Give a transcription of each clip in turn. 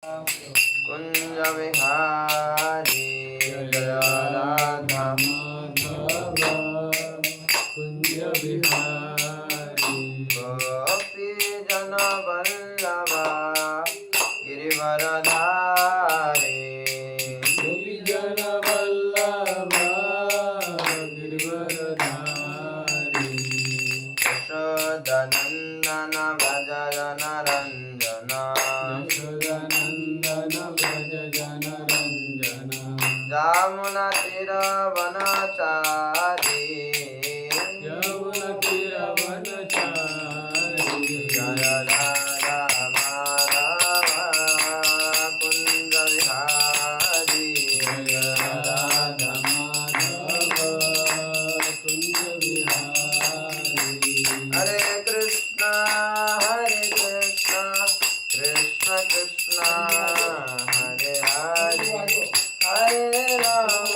कुंज विहारी जय राधा माधव कुंज विहारी गोपी जन वल्लभा गिरिवरधारी गोपी जन वल्लभा गिरिवरधारी यशोदनंदन भज जन रंजन यमुना तीर वनचारी यमुना तीर वनचारी जय राधा माधव कुंज विहारी जय राधा माधव कुंज विहारी हरे कृष्णा कृष्ण कृष्ण हरे हरे हरे राम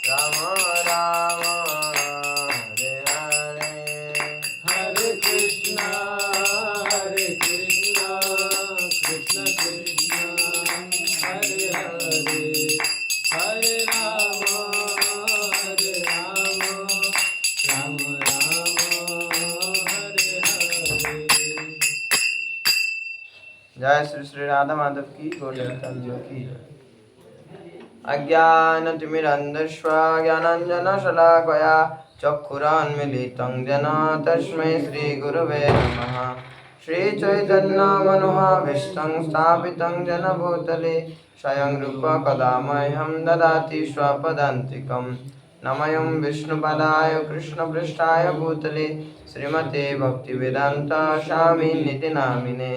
राम राम हरे हरे हरे कृष्णा कृष्ण कृष्ण हरे हरे हरे राम राम राम हरे हरे। जय श्री श्री राधा माधव की गौरचंद्र की अज्ञानतिमिरन्धस्व ज्ञानाञ्जनशलाकया चक्षुरुन्मीलितं येन तस्मै श्रीगुरवे नमः। श्रीचैतन्यमनोभीष्टं स्थापितं येन भूतले स्वयं रूपा कदा मह्यं ददाति स्वपदान्तिकं। नमः विष्णुपदाय कृष्णपृष्ठाय भूतले श्रीमते भक्तिवेदान्त स्वामिनिति नामिने।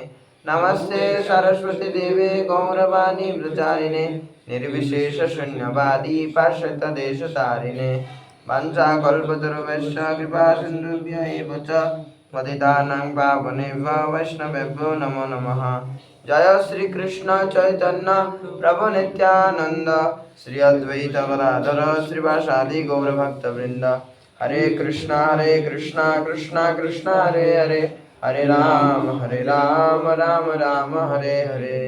नमस्ते सरस्वती देवे गौरवाणी प्रचारिणे निर्विशेष शून्यवादी पाश्चात्यदेशतारिणे। वंशाकल्पतरुभ्यश्च कृपा सिन्धुभ्य एव च पतितानां पावनेभ्यो वैष्णवेभ्यो नमो नमः। जय श्री कृष्ण चैतन्य प्रभु नित्यानंद श्री अद्वैत गदाधर श्रीवासादि गौरभक्तवृंद। हरे कृष्णा कृष्णा कृष्णा हरे हरे हरे राम राम राम हरे हरे।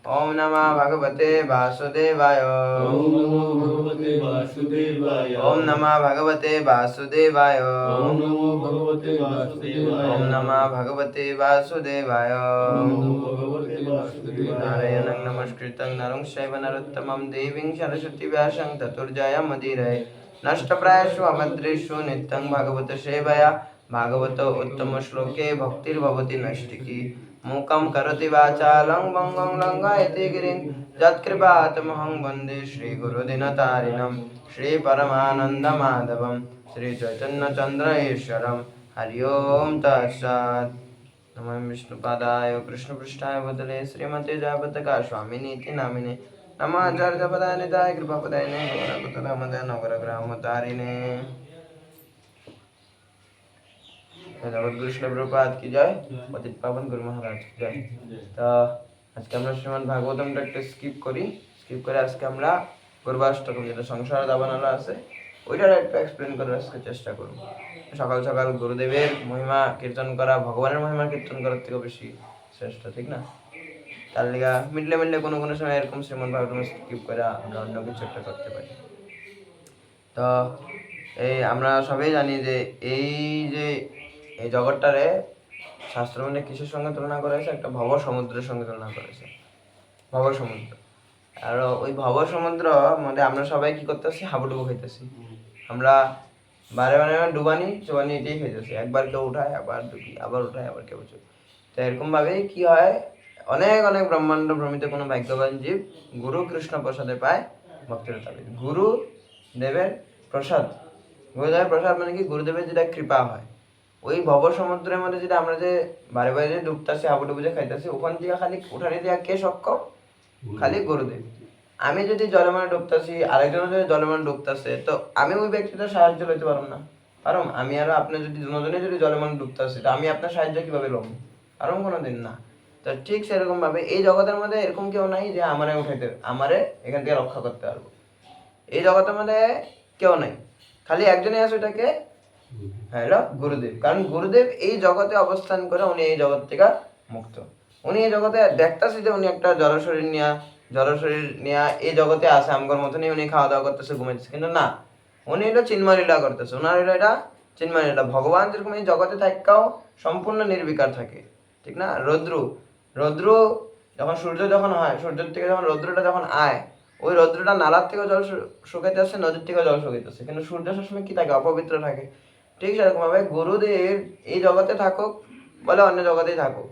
ओम नमः भगवते वासुदेवाय ओम नमो भगवते वासुदेवाय ओम नमः भगवते वासुदेवाय ओम नमो भगवते वासुदेवाय ओम नमः भगवते वासुदेवाय ओम नमो भगवते वासुदेवाय। नारायणं नमस्कृतं नरं चैव नरोत्तमं देवीं सरस्वतीं व्यासं ततो जयमुदीरये। नष्टप्रायेषु अभद्रेषु नित्यं भगवत सेवया भागवत उत्तम श्लोके भक्तिर्भवति नैष्टिकी। मूकं करोति वाचालं भङ्गं लङ्घयति गिरिं यत्कृपातमहं वन्दे श्रीगुरुदिनतारिणं श्रीपरमानन्दमाधवं श्रीचैतन्यचन्द्र ईश्वरं। हरि ओं तत्सत्। नमः विष्णुपादाय कृष्णपृष्ठाय भूतले श्रीमते जयपताका स्वामिनीति नामिने। नमः आचार्यपदाय कृपापदायिने गौरकुतुलामदे नवग्रहमतारिणे। कृष्ण प्रभुपाद की जय। पतित पावन गुरु महाराज की जय। तो आज के আমরা শ্রীমদ্ ভাগবতমটা একটু স্কিপ করে আজকে আমরা পূর্বাষ্টকম যেটা সংসার দাবানলা আছে ওইটার একটু এক্সপ্লেন করার আজকে চেষ্টা করব। সকাল সকাল গুরুদেবের মহিমা কীর্তন করা ভগবানের মহিমা কীর্তন করার থেকে বেশি শ্রেষ্ঠ, ঠিক না? তার লিগা মিডলে কোনো সময় এরকম শ্রীমদ্ ভাগবতম স্কিপ করে আমরা অন্য কিছু একটা করতে পারি। তো এই আমরা সবাই জানি যে এই জগৎটারে শাস্ত্র মানে কিসের সঙ্গে তুলনা করা হয়েছে? একটা ভব সমুদ্রের সঙ্গে তুলনা করেছে। ভব সমুদ্র। আর ওই ভব সমুদ্র মধ্যে আমরা সবাই কি করতেছি? হাবুডুবু খাইতেছি। আমরা বারে ডুবানি চুবানি এটাই খাইতেছি। একবার কেউ উঠায় আবার ডুবি, আবার উঠায় আবার কেউ চুবি। তো এরকম ভাবেই কি হয়, অনেক ব্রহ্মাণ্ড ভ্রমিত কোনো ভাগ্যবান জীব গুরু কৃষ্ণ প্রসাদে পায় ভক্তির তাবিদ। গুরু দেবের প্রসাদ, গুরুদেবের প্রসাদ মানে কি? গুরুদেবের যেটা কৃপা হয়। ওই ভব সমুদ্রের মধ্যে যেটা আমরা যে বারে যে ডুবতাছি হাবুডুবু যে খাইতেছি, ওখান থেকে খালি উঠানি দেওয়া কে সক্ষম? খালি গুরুদেব। আমি যদি জলমান ডুবতাছি, আরেকজন যদি জলমান ডুবতাছে, তো আমি ওই ব্যক্তিটার সাহায্য লইতে পারবো না। কারণ আমি আর আপনি যদি দুজনে যদি জলমান ডুবতাছি, তো আমি আপনার সাহায্য কিভাবে লব? কারণ কোনোদিন না। তো ঠিক সেরকম ভাবে এই জগতের মধ্যে এরকম কেউ নাই যে আমারে উঠাইতে, আমারে এখান থেকে রক্ষা করতে পারবো। এই জগতের মধ্যে কেউ নাই, খালি একজনই আছে, ওটাকে হ্যালো গুরুদেব। কারণ গুরুদেব এই জগতে অবস্থান করে উনি এই জগৎ থেকে মুক্ত। উনি এই জগতে দেখতেছে যে উনি একটা জড় শরীর নিয়া এই জগতে আছে, আমগর মতনই উনি খাওয়া দাওয়া করতেছে, ঘুমাইতেছে, কিন্তু না, উনি এটা চিন্ময় লীলা করতেছে, ওনার এটা চিন্ময় লীলা। ভগবান যেরকম এই জগতে থাকাও সম্পূর্ণ নির্বিকার থাকে, ঠিক না? রৌদ্র যখন সূর্য যখন হয়, সূর্যের থেকে যখন রৌদ্রটা যখন আয়, ওই রৌদ্রটা নালার থেকেও জল শুকাইতে আসছে, নদীর থেকেও জল শুকাইতেছে, কিন্তু সূর্য সবসময় কি থাকে? অপবিত্র থাকে। ঠিক সেরকম ভাবে গুরুদেব এই জগতে থাকুক বলে অন্য জগতেই থাকুক,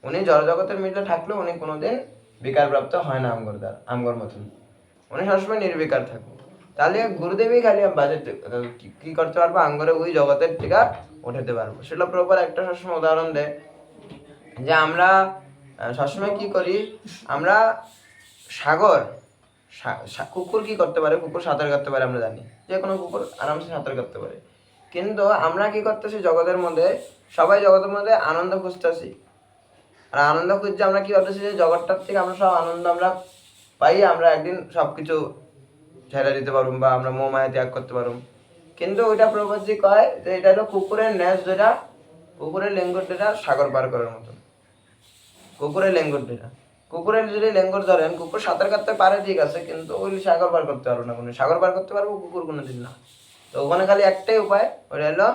উনি জড় জগতের মিলে থাকলেও উনি কোনোদিন বিকারপ্রাপ্ত হয় না আমগর মতন, উনি সবসময় নির্বিকার থাকুক। তাহলে গুরুদেবই খালি বাজে কি করতে পারবো? আঙ্গরে ওই জগতের টিকা উঠাতে পারবো। শিলা প্রভুপাদ একটা সবসময় উদাহরণ দেয় যে আমরা সবসময় কি করি, আমরা সাগর, কুকুর কি করতে পারে? কুকুর সাঁতার কাটতে পারে, আমরা জানি, যে কোনো কুকুর আরামসে সাঁতার কাটতে পারে। কিন্তু আমরা কি করতেছি জগতের মধ্যে, সবাই জগতের মধ্যে আনন্দ খুঁজতেছি, আর আনন্দ খুঁজছে আমরা কি ভাবতেছি যে জগৎটার থেকে আমরা সব আনন্দ আমরা পাই, আমরা একদিন সবকিছু ছেড়ে দিতে পারবো বা আমরা মোহ মায়া ত্যাগ করতে পারবো। কিন্তু ওইটা প্রবাদজি কয় যে এটা হলো কুকুরের ন্যাস, যেটা কুকুরের লেঙ্গুর যেটা সাগর পার করার মতন। কুকুরের লেঙ্গুর যেটা, কুকুরের যদি লেঙ্গুর ধরেন, কুকুর সাঁতার কাটতে পারে ঠিক আছে, কিন্তু ওই সাগর পার করতে পারবো না, কোনো সাগর পার করতে পারবো কুকুর কোনোদিন না। তো ওখানে খালি একটাই উপায়, ওটা হলো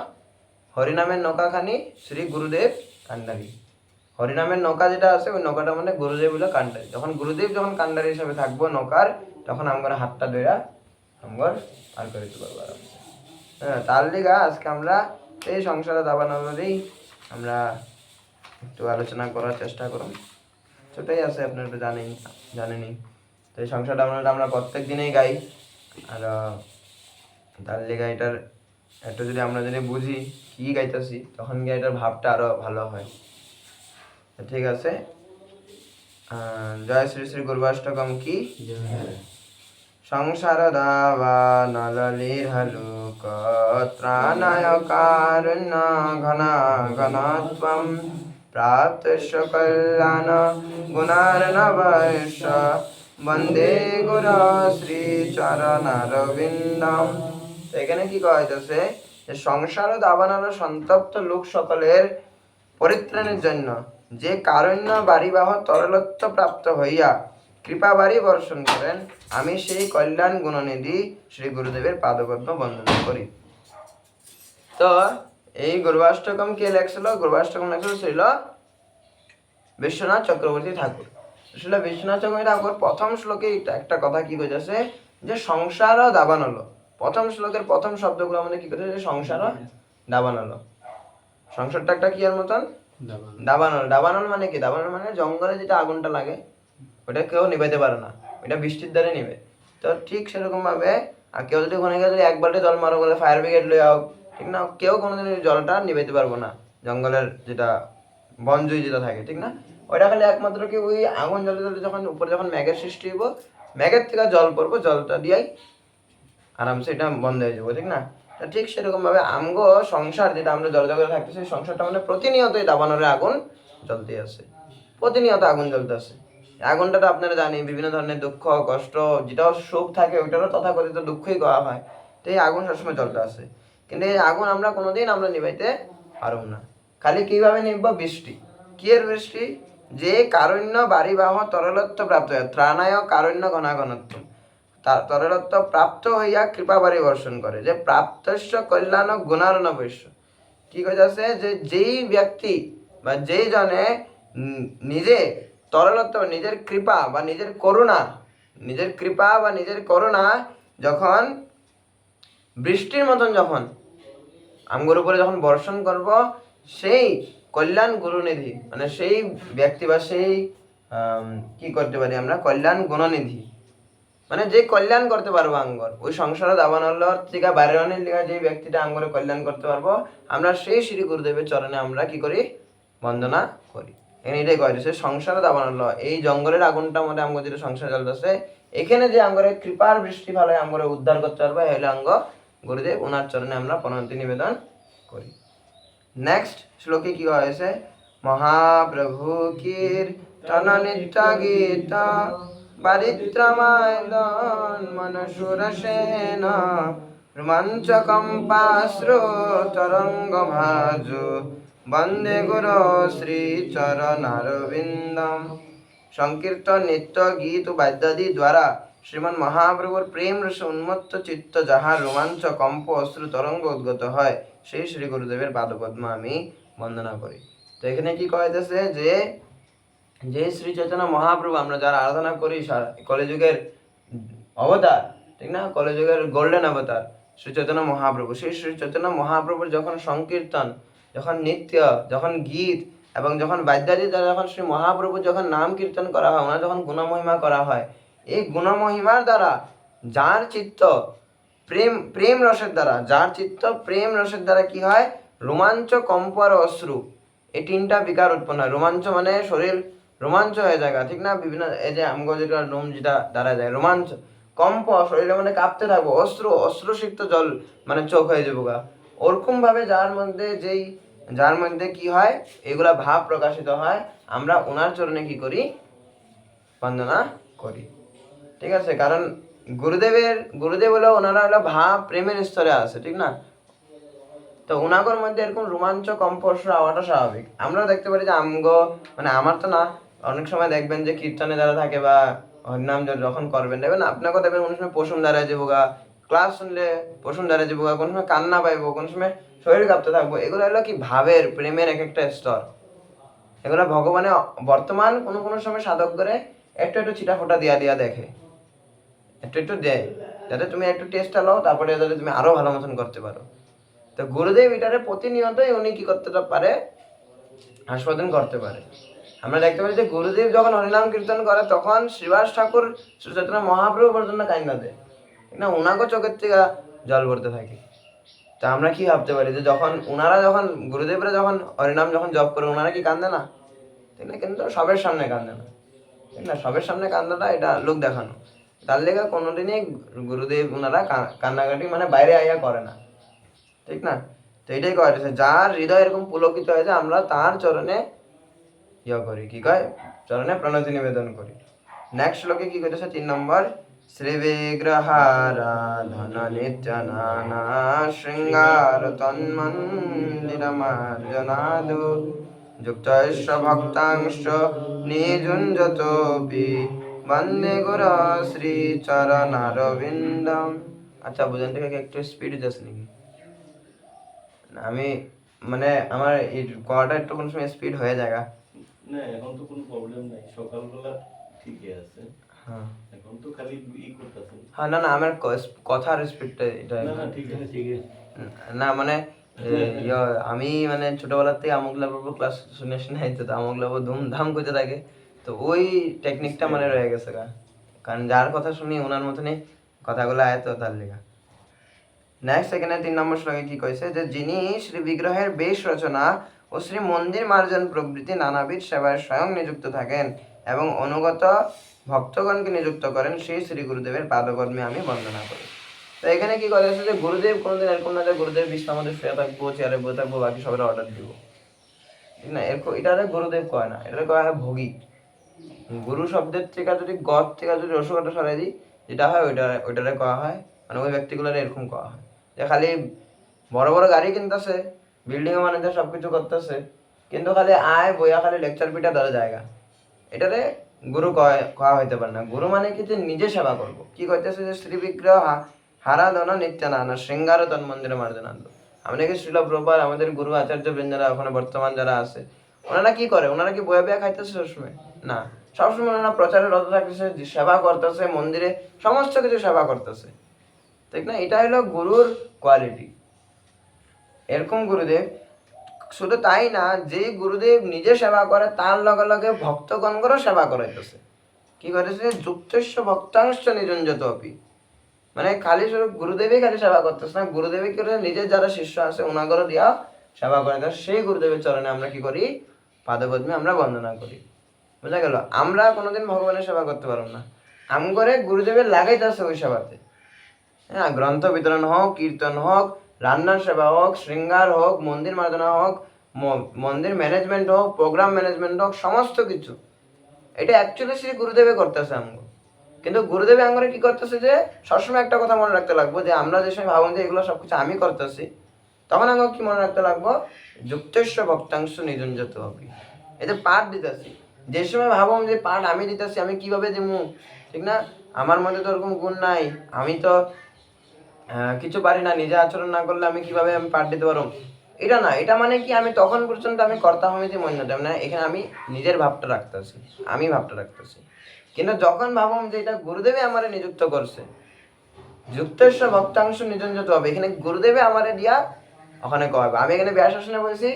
হরিনামের নৌকাখানি শ্রী গুরুদেব কান্ডারি। হরিনামের নৌকা যেটা আছে, ওই নৌকাটা মানে গুরুদেব হলো কান্ডারি। যখন গুরুদেব যখন কান্ডারি হিসাবে থাকবো নৌকার, তখন আমার হাতটা ধরা আমার পার করে দিতে পারবো আরামসে। হ্যাঁ, তার লিগা আজকে আমরা এই সংসারে দাবানলেই আমরা একটু আলোচনা করার চেষ্টা করুন। ছোটাই আছে, আপনার একটু জানেনি। তো এই সংসার দাবানলটা আমরা প্রত্যেক দিনেই গাই, আর তার লিগা এটার একটু যদি আমরা যদি বুঝি কি গাইতেছি, তখন গিয়ে এটার ভাবটা আরো ভালো হয়। ঠিক আছে, জয় শ্রী শ্রী গুরুবাষ্টকম কি সংসার দাবানলীর হলুক ত্রাণায় কারুণ্য ঘনা ঘনত্বম প্রাপ্তস্য কল্যাণ গুণার্ণবস্য বন্দে গুরু শ্রী চরণারবিন্দম। এখানে কি কওয়া হইতেছে যে সংসার দাবানল সন্তপ্ত লোক সকলের পরিত্রাণের জন্য যে কারুণ্য বারিবাহ তরলত্ব প্রাপ্ত হইয়া কৃপা বাড়ি বর্ষণ করেন, আমি সেই কল্যাণ গুণনিধি শ্রী গুরুদেবের পাদপদ্ম বন্দনা করি। তো এই গুরুবাষ্টকম কে লেখছিল? গুরুবাষ্টকম লেখছিল ছিল বিশ্বনাথ চক্রবর্তী ঠাকুর। আসলে বিশ্বনাথ চক্রবর্তী ঠাকুর প্রথম শ্লোকে একটা কথা কি কইতেছে যে সংসার দাবানল। প্রথম শ্লোকের প্রথম শব্দগুলো আমাদের কি কইতেছে? সংসার দাবানল। সংসারটা একটা কি এর মতন? দাবানল। দাবানল মানে কি? দাবানল মানে জঙ্গলে যেটা আগুনটা লাগে, ওটা কেউ নিভাইতে পারে না, ওইটা বৃষ্টির দ্বারা নিবে। তো ঠিক সেরকম ভাবে আর কেউ যদি ওখানে গেলে এক বালতি জল মারো বলে ফায়ার ব্রিগেড লয়ে আও, ঠিক না, কেউ কোনোদিন জলটা নিভাইতে পারবো না। জঙ্গলের যেটা বনজুই যেটা থাকে, ঠিক না, ওইটা খালি একমাত্র কি ওই আগুন জ্বলে জ্বলে যখন উপরে যখন মেঘের সৃষ্টি হইব, মেঘের থেকে জল পড়বো, জলটা দিয়াই আরামসে এটা বন্ধ হয়ে যাবো, ঠিক না? ঠিক সেরকম ভাবে আমগো সংসার যেটা আমরা জলজগতে থাকতেছি, সংসারটা মানে প্রতিনিয়তই দাবানলের আগুন জ্বলতে আছে, প্রতিনিয়ত আগুন জ্বলতে আছে। আগুনটা তো আপনারা জানি বিভিন্ন ধরনের দুঃখ কষ্ট, যেটাও সুখ থাকে ওইটারও তথাকথিত দুঃখই করা হয়। তো এই আগুন সবসময় জ্বলতে আছে, কিন্তু এই আগুন আমরা কোনোদিন আমরা নিভাইতে পারব না। খালি কিভাবে নিব? বৃষ্টি। কি এর বৃষ্টি? যে কারুণ্য বারিবাহ তরলত্ব প্রাপ্ত হয়, ত্রাণায় কারুণ্য ঘনাঘনত্ব, তরলত্ব প্রাপ্ত হইয়া কৃপা বাড়ি বর্ষণ করে, যে প্রাপ্তস্য কল্যাণ গুণার্ণবস্য। কি কইতাছে যে যেই ব্যক্তি বা যেই জনে নিজে তরলত্ব, নিজের কৃপা বা নিজের করুণা যখন বৃষ্টির মতন যখন আমগোর উপরে যখন বর্ষণ করব, সেই কল্যাণ গুরুনিধি মানে সেই ব্যক্তি বা সেই কি করতে পারি আমরা? কল্যাণ গুণনিধি, মানে যে কল্যাণ করতে পারবো আঙ্গর, ওই সংসার দাবানল্লর থেকে বাইরের লিগা যে ব্যক্তিটা আঙ্গরে কল্যাণ করতে পারবো, আমরা সেই শ্রী গুরুদেবের চরণে আমরা কি করি? বন্দনা করি। এখানে এটাই কয়েছে সংসার দাবানল্ল, এই জঙ্গলের আগুনটার মধ্যে আঙ্গ যেটা সংসার জ্বলতেছে, এখানে যে আঙ্গরে কৃপার বৃষ্টি ভালো আঙ্গরে উদ্ধার করতে পারবো, হলে আঙ্গ গুরুদেব ওনার চরণে আমরা প্রণতি নিবেদন করি। নেক্সট শ্লোকে কি হয়েছে? মহাপ্রভু কীর্তন নিত্য গীতা বারিত্রমায়দন মনসুরসেন রোমাঞ্চকম্পাশ্রু তরঙ্গ ভাজু বন্দে গুরু শ্রী চরণারবিন্দম। সংকীর্তন, নৃত্য, গীত ও বাদ্যাদি দ্বারা শ্রীমন মহাপ্রভুর প্রেম রসে উন্মত্ত চিত্ত যাহার রোমাঞ্চ কম্প অশ্রু তরঙ্গ উদ্গত হয়, সেই শ্রী গুরুদেবের পাদপদ্ম আমি বন্দনা করি। তো এখানে কি কইতেছে যে যে শ্রী চৈতন্য মহাপ্রভু আমরা যারা আরাধনা করি, কলিযুগের অবতার, ঠিক না, কলিযুগের গোল্ডেন অবতার শ্রী চৈতন্য মহাপ্রভু, সেই শ্রী চৈতন্য মহাপ্রভুর যখন সংকীর্তন, যখন নৃত্য, যখন গীত এবং যখন বাদ্যাদি দ্বারা যখন শ্রী মহাপ্রভু যখন নাম কীর্তন করা হয়, ওনার যখন গুণমহিমা করা হয়, এই গুণমহিমার দ্বারা যার চিত্ত প্রেম প্রেম রসের দ্বারা, যার চিত্ত প্রেম রসের দ্বারা কি হয়, রোমাঞ্চ, কম্প আর অশ্রু, এই তিনটা বিকার উৎপন্ন হয়। রোমাঞ্চ মানে শরীর রোমাঞ্চ হয়ে যায়, ঠিক না, বিভিন্ন এই যে আমগো যেটা লোম যেটা দ্বারা যায় রোমাঞ্চ, কম্প শরীরে মানে কাঁপতে থাকবো, অশ্রুসিক্ত জল মানে চোখ হয়ে যাবো গা, ওরকম ভাবে যার মধ্যে কি হয়, এগুলা ভাব প্রকাশিত হয়, আমরা ওনার চরণে কি করি, বন্দনা করি। ঠিক আছে, কারণ গুরুদেব হলো, ওনারা হলো ভাব প্রেমের স্তরে আছে, ঠিক না, তো ওনাগর মধ্যে এরকম রোমাঞ্চ, কম্প, অশ্রু হওয়াটা স্বাভাবিক। আমরাও দেখতে পারি যে মানে আমার তো না, অনেক সময় দেখবেন যে কীর্তনে যারা থাকে বা হরিনাম যখন করবেন, দেখবেন আপনাকেও দেখবেন কোনো সময় পশুম দাঁড়ায় যাবো গা, ক্লাস শুনলে পশুম দাঁড়ায় যাবো গা, কোনো সময় কান্না পাইবো, কোনো সময় শরীর কাঁপতে থাকবো। এগুলো হলো কি ভাবের, প্রেমের এক একটা স্তর। এগুলো ভগবানের বর্তমান কোনো কোনো সময় সাধক করে একটু একটু ছিটা ফোটা দিয়া দেখে, একটু একটু দেয়, যাতে তুমি একটু টেস্টটা লও, তারপরে যাতে তুমি আরো ভালো মতন করতে পারো। তো গুরুদেব এটারে প্রতিনিয়তই উনি কি করতে পারে, আস্বাদন করতে পারে। আমরা দেখতে পাই যে গুরুদেব যখন হরিনাম কীর্তন করে, তখন শ্রীবাস ঠাকুর শ্রী চৈতন্য মহাপ্রভু পর্যন্ত কান্না দেয়, ঠিক না, উনাকে চোখের থেকে জল পড়তে থাকে। তা আমরা কি ভাবতে পারি যে ওনারা যখন গুরুদেবরা যখন হরিনাম যখন জপ করে, ওনারা কি কান্দে না, ঠিক না, কিন্তু সবের সামনে কান্দে না, ঠিক না, সবের সামনে কান্দাটা এটা লোক দেখানো। তার লেগে কোনোদিনই গুরুদেব ওনারা কান্নাকাটি মানে বাইরে আইয়া করে না, ঠিক না। তো এটাই কয়, যার হৃদয় এরকম পুলকিত হয়েছে, আমরা তার চরণে করি, কি কয়, চরণে প্রণতি নিবেদন করি। নেক্সট শ্লোকে কি কইতেছে, 3 নম্বর, শ্রী বিগ্রহারাধন নিত্য নানা শৃঙ্গার তন্মন্দির মার্জনাদু যুক্তৈশ্চ ভক্তাংশ নিযুঞ্জতোপি বন্দে গুরু শ্রী চরণারবিন্দম। আচ্ছা, বুঝেন থেকে একটু স্পিড যাচ্ছে নাকি? আমি মানে আমার এই কলটা একটু কোন সময় স্পিড হয়ে যায়। না, এখন তো কোনো প্রবলেম নাই, সকালবেলা ঠিকই আছে। হ্যাঁ, এখন তো খালি করতেছেন। হ্যাঁ, না আমার কথার স্পিডটা এটা না না ঠিক আছে ঠিক আছে। না মানে আমি মানে ছোটবেলা থেকে আমগলা বাবু ক্লাস শুনে আইতে, তো আমগলা বাবু ধুমধাম করতে থাকে, তো ওই টেকনিকটা মানে রয়ে গেছে গা, কারণ যার কথা শুনি ওনার মতনই কথাগুলো আয়, তো তার লেগা। নেক্সট এখানে 3 নম্বর শ্লোকে কি কইছে, যে যিনি শ্রী বিগ্রহের বেশ রচনা ও শ্রী মন্দির মার্জন প্রভৃতি নানাবিধ সেবায় স্বয়ং নিযুক্ত থাকেন এবং অনুগত ভক্তগণকে নিযুক্ত করেন, সেই শ্রী গুরুদেবের পাদপদ্মে আমি বন্দনা করি। তো এখানে কি কথা আছে যে গুরুদেব কোনোদিন এরকম না যে গুরুদেব বিশ্রাম আমাদের শুয়ে থাকবো, চেয়ারে বসে থাকবো, বাকি সবাই অর্ডার দিব, ঠিক না, এরকম এটা গুরুদেব কয় না, এটা কয় হয় ভোগী। গুরু শব্দের থেকে যদি গদ থেকে যদি রসগোটা সরাই দিই, যেটা হয় ওইটারে কয়া হয়, মানে ওই ব্যক্তিগুলোর এরকম কয়া হয় যে খালি বড় বড় গাড়ি কিনতেছে, বিল্ডিং এ বানাতে সবকিছু করতেছে, কিন্তু খালি আয় বইয়া খালি লেকচার পিটা ধরে জায়গা, এটারে গুরু কয়া হইতে পারে না। গুরু মানে কি, যে নিজে সেবা করবো। কি কইতেছে, যে শ্রী বিগ্রহ হারাধন নিত্যানানা শৃঙ্গার তন মন্দিরে মার্জনান্দ। আমরা কি শ্রীল প্রভুপাদ, আমাদের গুরু আচার্য বৃন্দরা ওখানে বর্তমান যারা আছে, ওনারা কি করে, ওনারা কি বয়া বয়া খাইতেছে সবসময় না, সবসময় ওনারা প্রচারে রত থাকতেছে, সেবা করতেছে, মন্দিরে সমস্ত কিছু সেবা করতেছে, ঠিক না, এটা হলো গুরুর কোয়ালিটি। এরকম গুরুদেব, শুধু তাই না, যে গুরুদেব নিজে সেবা করে, তার লগে লগে ভক্তগণগরও সেবা করাইতেছে। কি করেছে, যুক্তস্য ভক্তাংশ নিযঞ্জত অপি, মানে খালি শুধু গুরুদেবই খালি সেবা করতেছে না, গুরুদেবই করে নিজের যারা শিষ্য আছে ওনাগরও দিয়া সেবা করে, সেই গুরুদেবের চরণে আমরা কি করি, পাদপদ্মে আমরা বন্দনা করি। বোঝা গেল, আমরা কোনোদিন ভগবানের সেবা করতে পারবো না, আম করে গুরুদেবের লাগাইতেছে ওই সেবাতে। হ্যাঁ, গ্রন্থ বিতরণ হোক, কীর্তন হোক, রান্নার সেবা হোক, শৃঙ্গার হোক, মন্দির মার্জনা হোক, মন্দির ম্যানেজমেন্ট হোক, প্রোগ্রাম ম্যানেজমেন্ট হোক, সমস্ত কিছু এটা অ্যাকচুয়ালি শ্রী গুরুদেবে করতেছে আমগো। কিন্তু গুরুদেবে আঙ্গরে কি করতেছে, যে সবসময় একটা কথা মনে রাখতে লাগবো, যে আমরা যে সময় ভাবুন যে এগুলো সবকিছু আমি করতেছি, তখন আমাকে কি মনে রাখতে লাগবো, যুক্তেশ্ব ভক্তাংশ নিরঞ্জিত হবে। এতে পাঠ দিতেছি, যে সময় ভাবম যে পাঠ আমি দিতেছি, আমি কিভাবে দেবো, ঠিক না, আমার মধ্যে তো ওরকম গুণ নাই, আমি তো কিছু পারি না, নিজে আচরণ না করলে আমি কিভাবে আমি পাঠ দিতে পারবো, এটা না। এটা মানে কি আমি তখন পর্যন্ত আমি কর্তা হইতে মন্যতাম না, এখানে আমি নিজের ভাবটা রাখতেছি, আমি ভাবটা রাখতেছি। কিন্তু যখন ভাবম যে এটা গুরুদেবে আমারে নিযুক্ত করছে, যুক্তেশ্ব ভক্তাংশ নিরঞ্জিত হবে, এখানে গুরুদেবে আমারে দিয়া ওখানে কবে, আমি এখানে ব্যাস আসনে বলছি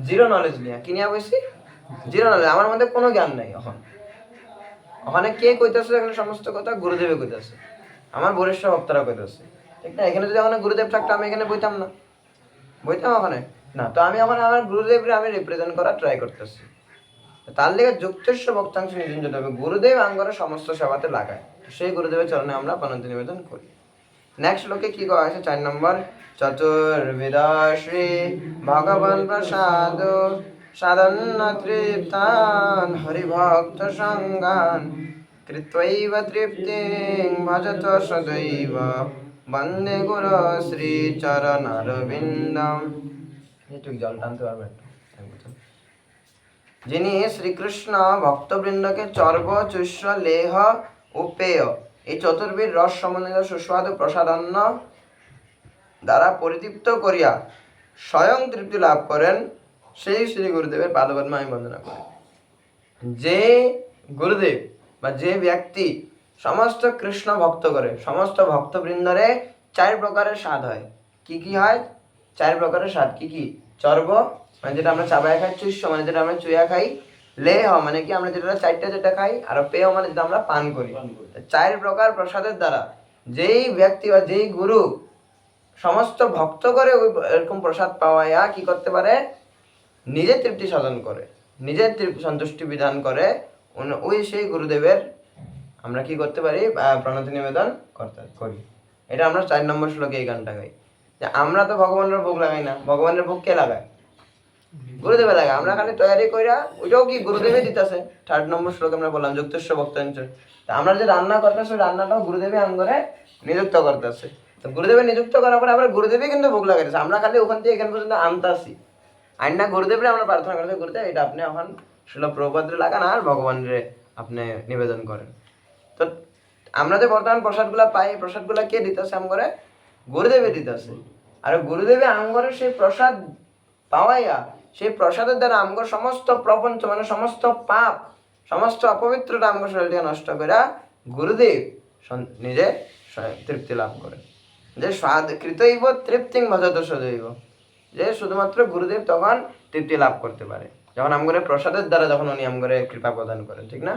জিরো নলেজ নিয়ে, কি নিয়ে বলছি, জিরো নলেজ, আমার মধ্যে কোনো জ্ঞান নাই। ওখানে কে কইতেছে, এখানে সমস্ত কথা গুরুদেবে কইতেছে, আমার বরিষ্ঠ ভক্তরা কইতেছে, ঠিক না। এখানে যদি ওখানে গুরুদেব থাকতো আমি এখানে বইতাম না, বইতাম ওখানে না। তো আমি ওখানে আমার গুরুদেবরে আমি রিপ্রেজেন্ট করার ট্রাই করতেছি। তার লেগে যুক্তেশ্ব ভক্তাংশ নিরঞ্জিত হবে, গুরুদেব আঙ্গরে সমস্ত সেবাতে লাগায়, সেই গুরুদেবের চরণে আমরা প্রণতি নিবেদন করি। নেক্সট লোকে কি করা আছে, 4 নম্বর, চতুর্বিধা শ্রী ভগবান প্রসাদ সাধন তৃপ্তান হরিভক্ত সঙ্গান কৃত্বৈব তৃপ্তিং ভজত সদৈব বন্দে গুরু শ্রী চরণারবিন্দম। একটু জল টানতে পারবেন? যিনি শ্রীকৃষ্ণ ভক্তবৃন্দকে চর্ব চুষ্য লেহ ও পেয় এই চতুর্বিধ রস সমন্বিত সুস্বাদু প্রসাদান্ন দ্বারা পরিতৃপ্ত করিয়া স্বয়ং তৃপ্তি লাভ করেন, সেই শ্রী গুরুদেবের পাদপদ্মে আমি বন্দনা করি। যে গুরুদেব বা যে ব্যক্তি সমস্ত কৃষ্ণ ভক্ত করে, সমস্ত ভক্তবৃন্দরে 4 প্রকারের স্বাদ হয়। কি কি হয়? 4 প্রকারের স্বাদ কি কি? চর্ব মানে যেটা আমরা চাবায় খাই, চুষ্য মানে যেটা আমরা চুইয়া খাই, লেহ মানে কি আমরা যেটা 4টা যেটা খাই, আর পেয় মানে যেটা আমরা পান করি। 4 প্রকার প্রসাদের দ্বারা যেই ব্যক্তি বা যেই গুরু সমস্ত ভক্ত করে ওই এরকম প্রসাদ পাওয়াইয়া কি করতে পারে, নিজে তৃপ্তি সাধন করে, নিজের সন্তুষ্টি বিধান করে, ওই সেই গুরুদেবের আমরা কি করতে পারি, প্রণতি নিবেদন করতে করি। এটা আমরা 4 নম্বর শ্লোকে এই গানটা গাই, যে আমরা তো ভগবানের ভোগ লাগাই না, ভগবানের ভোগ কে লাগায়, গুরুদেবে লাগায়, আমরা খালি তৈরি কইরা ওইটাও কি গুরুদেবে দিতেছে। 3 নম্বর শ্লোকে আমরা বললাম যুক্তেশ্ব ভক্তাংশ, আমরা যে রান্না করতেছি ওই রান্নাটাও গুরুদেবে আঙ্গরে নিযুক্ত করতেছে। তো গুরুদেবে নিযুক্ত করার পরে আবার গুরুদেবে কিন্তু ভোগ লাগাইতেছে, আমরা খালি ওখান থেকে এখান পর্যন্ত আনতাছি। আইনা গুরুদেবরে আমরা প্রার্থনা করতে, গুরুদেব এটা আপনি এখন শিল প্রভুপাদরে লাগান আর ভগবানরে আপনি নিবেদন করেন। তো আমরা যে বর্তমান প্রসাদগুলা পাই, প্রসাদগুলা কে দিতেছে আমগরে, গুরুদেবে দিতেছে। আর গুরুদেবে আমগরে সেই প্রসাদ পাওয়াইয়া সেই প্রসাদের দ্বারা আমগর সমস্ত প্রপঞ্চ মানে সমস্ত পাপ, সমস্ত অপবিত্রতা আমগর শরীরকে নষ্ট করে গুরুদেব নিজে তৃপ্তি লাভ করে। যে স্বাদ কৃতৈব তৃপ্তিং ভজত সদৈব, যে শুধুমাত্র গুরুদেব তখন তৃপ্তি লাভ করতে পারে যখন আমগরে প্রসাদের দ্বারা, যখন উনি আমগরে কৃপা প্রদান করেন, ঠিক না।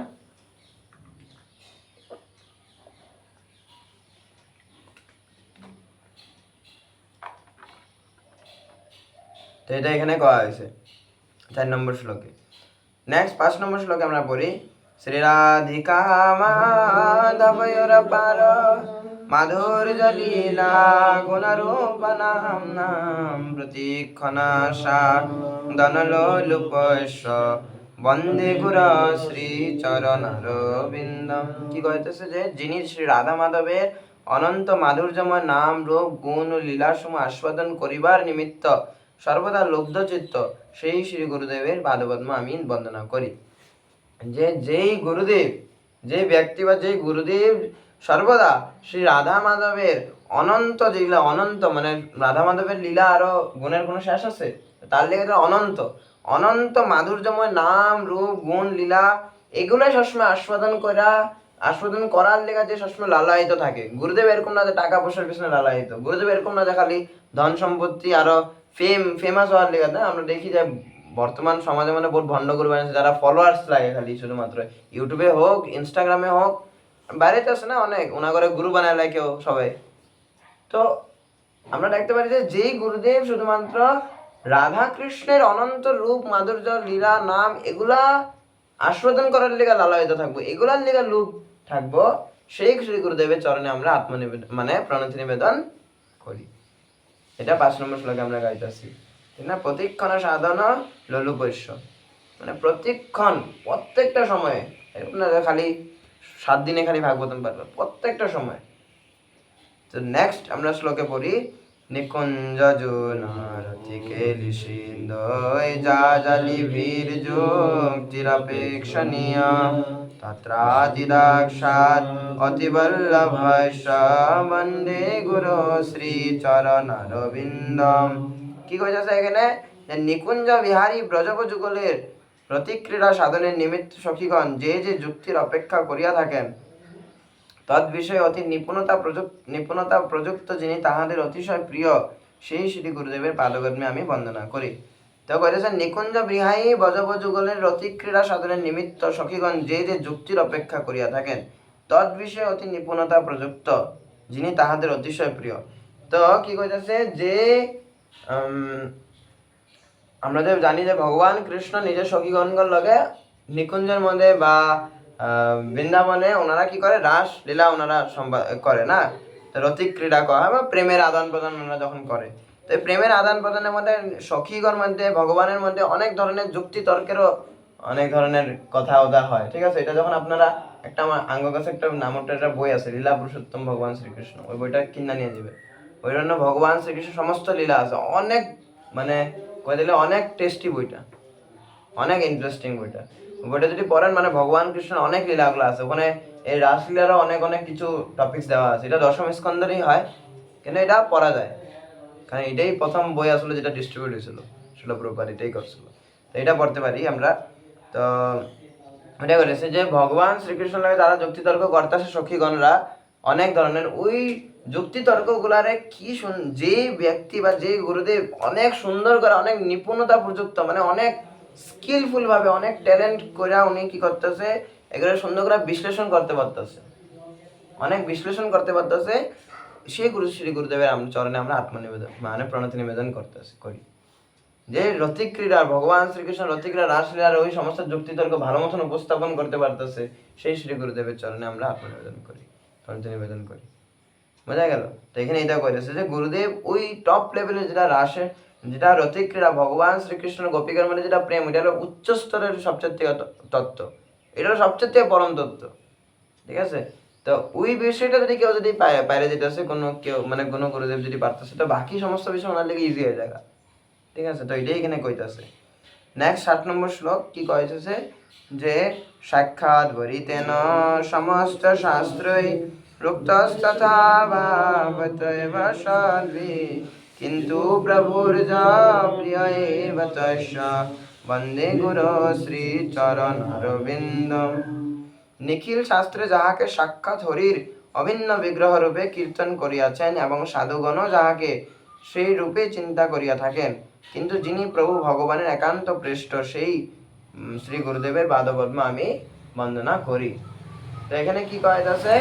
তো এটা এখানে করা হয়েছে 4 নম্বর শ্লোকে। নেক্সট 5 নম্বর শ্লোকে আমরা পড়ি, শ্রী রাধিকা মাধবয়োর পার মাধুর্য লীলা গুণরূপ নাম নাম প্রতীক্ষণাশা দনলোলুপস্য বন্দে গুর শ্রী চরণারবিন্দম। কি কইতেছে, যে যিনি শ্রী রাধা মাধবের অনন্ত মাধুর্যময় নাম রূপ গুণ ও লীলাসমূহ আস্বাদন করিবার নিমিত্ত সর্বদা লুব্ধ চিত্ত, সেই শ্রী গুরুদেবের পাদপদ্ম আমি বন্দনা করি। যে যেই গুরুদেব, যে ব্যক্তি বা যেই গুরুদেব সর্বদা শ্রী রাধা মাধবের অনন্ত লীলা, অনন্ত মানে রাধা মাধবের লীলা আরো গুণের কোনো শেষ আছে, তার লেগে অনন্ত অনন্ত মাধুর্যময় নাম রূপ গুণ লীলা এগুলোই সবসময় আস্বাদন করার লেগে যে সবসময় লালায়িত থাকে। গুরুদেব এরকম না যে টাকা পয়সার পিছনে লালায়িত, গুরুদেব এরকম না যে খালি ধন সম্পত্তি আরো ফেমাস হওয়ার লেগে না। আমরা দেখি যে বর্তমান সমাজে মানে বহুত ভণ্ড গুরু বানিয়েছে, যারা ফলোয়ার্স লাগে খালি শুধুমাত্র, ইউটিউবে হোক ইনস্টাগ্রামে হোক, বাইরেতে আছে না অনেক, ওনা করে গুরু বানায় লাগে কেউ সবাই। তো আমরা দেখতে পারি যে যেই গুরুদেব শুধুমাত্র রাধা কৃষ্ণের অনন্ত রূপ মাধুর্য লীলা নাম এগুলা আস্বাদন করার লেগে লালায়িত থাকবো, এগুলার লেগে লোভ থাকবো, সেই শ্রী গুরুদেবের চরণে আমরা আত্মনিবেদন মানে প্রণতি নিবেদন করি। এটা 5 নম্বর শ্লোকে আমরা গাইতেছি, ঠিক না। প্রতিক্ষণ সাধন লোলুপস্য মানে প্রতিক্ষণ, প্রত্যেকটা সময়ে, এরকম না খালি 7 দিনে খালি ভাগবতম পারবে, প্রত্যেকটা সময়। তো নেক্সট আমরা শ্লোকে পড়ি, নিকুঞ্জ জুনারতিকে লিসিন্দয় যা জালি ভীর যুক্তিরপেক্ষণীয় তত্রাদিদাক্ষাৎ অতিবল্লভস্য বন্দে গুরু শ্রী চরণারবিন্দম। কি কইতাছে এখানে, যে নিকুঞ্জ বিহারী ব্রজব যুগলের প্রতিক্রিয়া সাধনের নিমিত্ত সখীগণ যে যে যুক্তির অপেক্ষা করিয়া থাকেন, তৎ বিষয়ে অতি নিপুণতা প্রযুক্ত যিনি তাহাদের অতিশয় প্রিয়, সেই শ্রী গুরুদেবের পাদপদ্মে আমি বন্দনা করি। তো কইতেছেন নিকুঞ্জ বিহারী ব্রজব যুগলের রতিক্রীড়া সাধনের নিমিত্ত সখীগণ যে যে যুক্তির অপেক্ষা করিয়া থাকেন, তৎ বিষয়ে অতি নিপুণতা প্রযুক্ত যিনি তাহাদের অতিশয় প্রিয়। তো কি কইতেছে, যে আমরা যে জানি যে ভগবান কৃষ্ণ নিজের সখীগণগণ লগে নিকুঞ্জের মধ্যে বা বৃন্দাবনে ওনারা কি করে, রাস লীলা ওনারা করে না, রতিক ক্রীড়া করা বা প্রেমের আদান প্রদান ওনারা যখন করে। তো এই প্রেমের আদান প্রদানের মধ্যে সখীগণ মধ্যে ভগবানের মধ্যে অনেক ধরনের যুক্তি তর্কেরও অনেক ধরনের কথা ওদা হয়, ঠিক আছে। এটা যখন আপনারা একটা আমার আঙ্গ কাছে একটা নামটা একটা বই আছে, লীলা পুরুষোত্তম ভগবান শ্রীকৃষ্ণ, ওই বইটা কিনা নিয়ে যাবে। ওই জন্য ভগবান শ্রীকৃষ্ণ সমস্ত লীলা আছে, অনেক মানে কয়ে দিলে অনেক টেস্টি বইটা, অনেক ইন্টারেস্টিং বইটা। বইটা যদি পড়েন মানে ভগবান কৃষ্ণের অনেক লীলাগুলো আছে ওখানে, এই রাসলীলারও অনেক অনেক কিছু টপিকস দেওয়া আছে। এটা দশম স্কন্ধেরই হয়, কিন্তু এটা পড়া যায়, কারণ এটাই প্রথম বই আসলে যেটা ডিস্ট্রিবিউট হয়েছিল, শিল প্রভুপাদ এটাই করছিল। তো এটা পড়তে পারি আমরা। তো এটা করেছে যে ভগবান শ্রীকৃষ্ণ লাগে তারা যুক্তিতর্ক করতেছে সখীগণরা অনেক ধরনের, ওই যুক্তিতর্ক গুলারে কি যে ব্যক্তি বা যে গুরুদেব অনেক সুন্দর করে অনেক নিপুণতা প্রযুক্ত মানে অনেক স্কিলফুল ভাবে অনেক ট্যালেন্ট করে উনি কি করতেছে, এগুলো সুন্দর করে বিশ্লেষণ করতে পারতেছে, অনেক বিশ্লেষণ করতে পারতেছে, সেই গুরু শ্রী গুরুদেবের চরণে আমরা আত্মনিবেদন মানে প্রণতি নিবেদন করি। যে রতিক ক্রীড়ার ভগবান শ্রীকৃষ্ণ রতিক ক্রীড়া রাসলীলার ওই সমস্ত যুক্তিতর্ক ভালো মতন উপস্থাপন করতে পারতেছে, সেই শ্রী গুরুদেবের চরণে আমরা আত্মনিবেদন করি, প্রণতি নিবেদন করি। বোঝা গেল? তো এখানে এটা কইতেছে যে গুরুদেব ওই টপ লেভেলে যেটা রাসে যেটা রতিক ক্রীড়া ভগবান শ্রীকৃষ্ণ গোপীকার মধ্যে যেটা প্রেম, এটা হলো উচ্চ স্তরের সবচেয়ে তত্ত্ব, এটা হলো সবচেয়ে পরম তত্ত্ব, ঠিক আছে। তো ওই বিষয়টা যদি কেউ যদি বাইরে যেতেছে কোনো কেউ মানে কোনো গুরুদেব যদি পারতেছে, তো বাকি সমস্ত বিষয় ওনার লেগে ইজি হয়ে যায়, ঠিক আছে। তো এটাই এখানে কইতাছে। নেক্সট 7 নম্বর শ্লোক কি কইতেছে, যে সাক্ষাৎ বরিতেন সমস্ত শাস্ত্রই রুক্তস্তথা ভাবতৈব সদ্ভি কিন্তু প্রভুর যা প্রিয় এব তস্য বন্দে গুরু শ্রী চরণ অরবিন্দম। নিখিল শাস্ত্রে যাহাকে সাক্ষাৎ হরির অভিন্ন বিগ্রহ রূপে কীর্তন করিয়াছেন এবং সাধুগণও যাহাকে সেই রূপে চিন্তা করিয়া থাকেন, কিন্তু যিনি প্রভু ভগবানের একান্ত পৃষ্ঠ, সেই শ্রী গুরুদেবের পাদপদ্ম আমি বন্দনা করি। তো এখানে কি কইতাছে,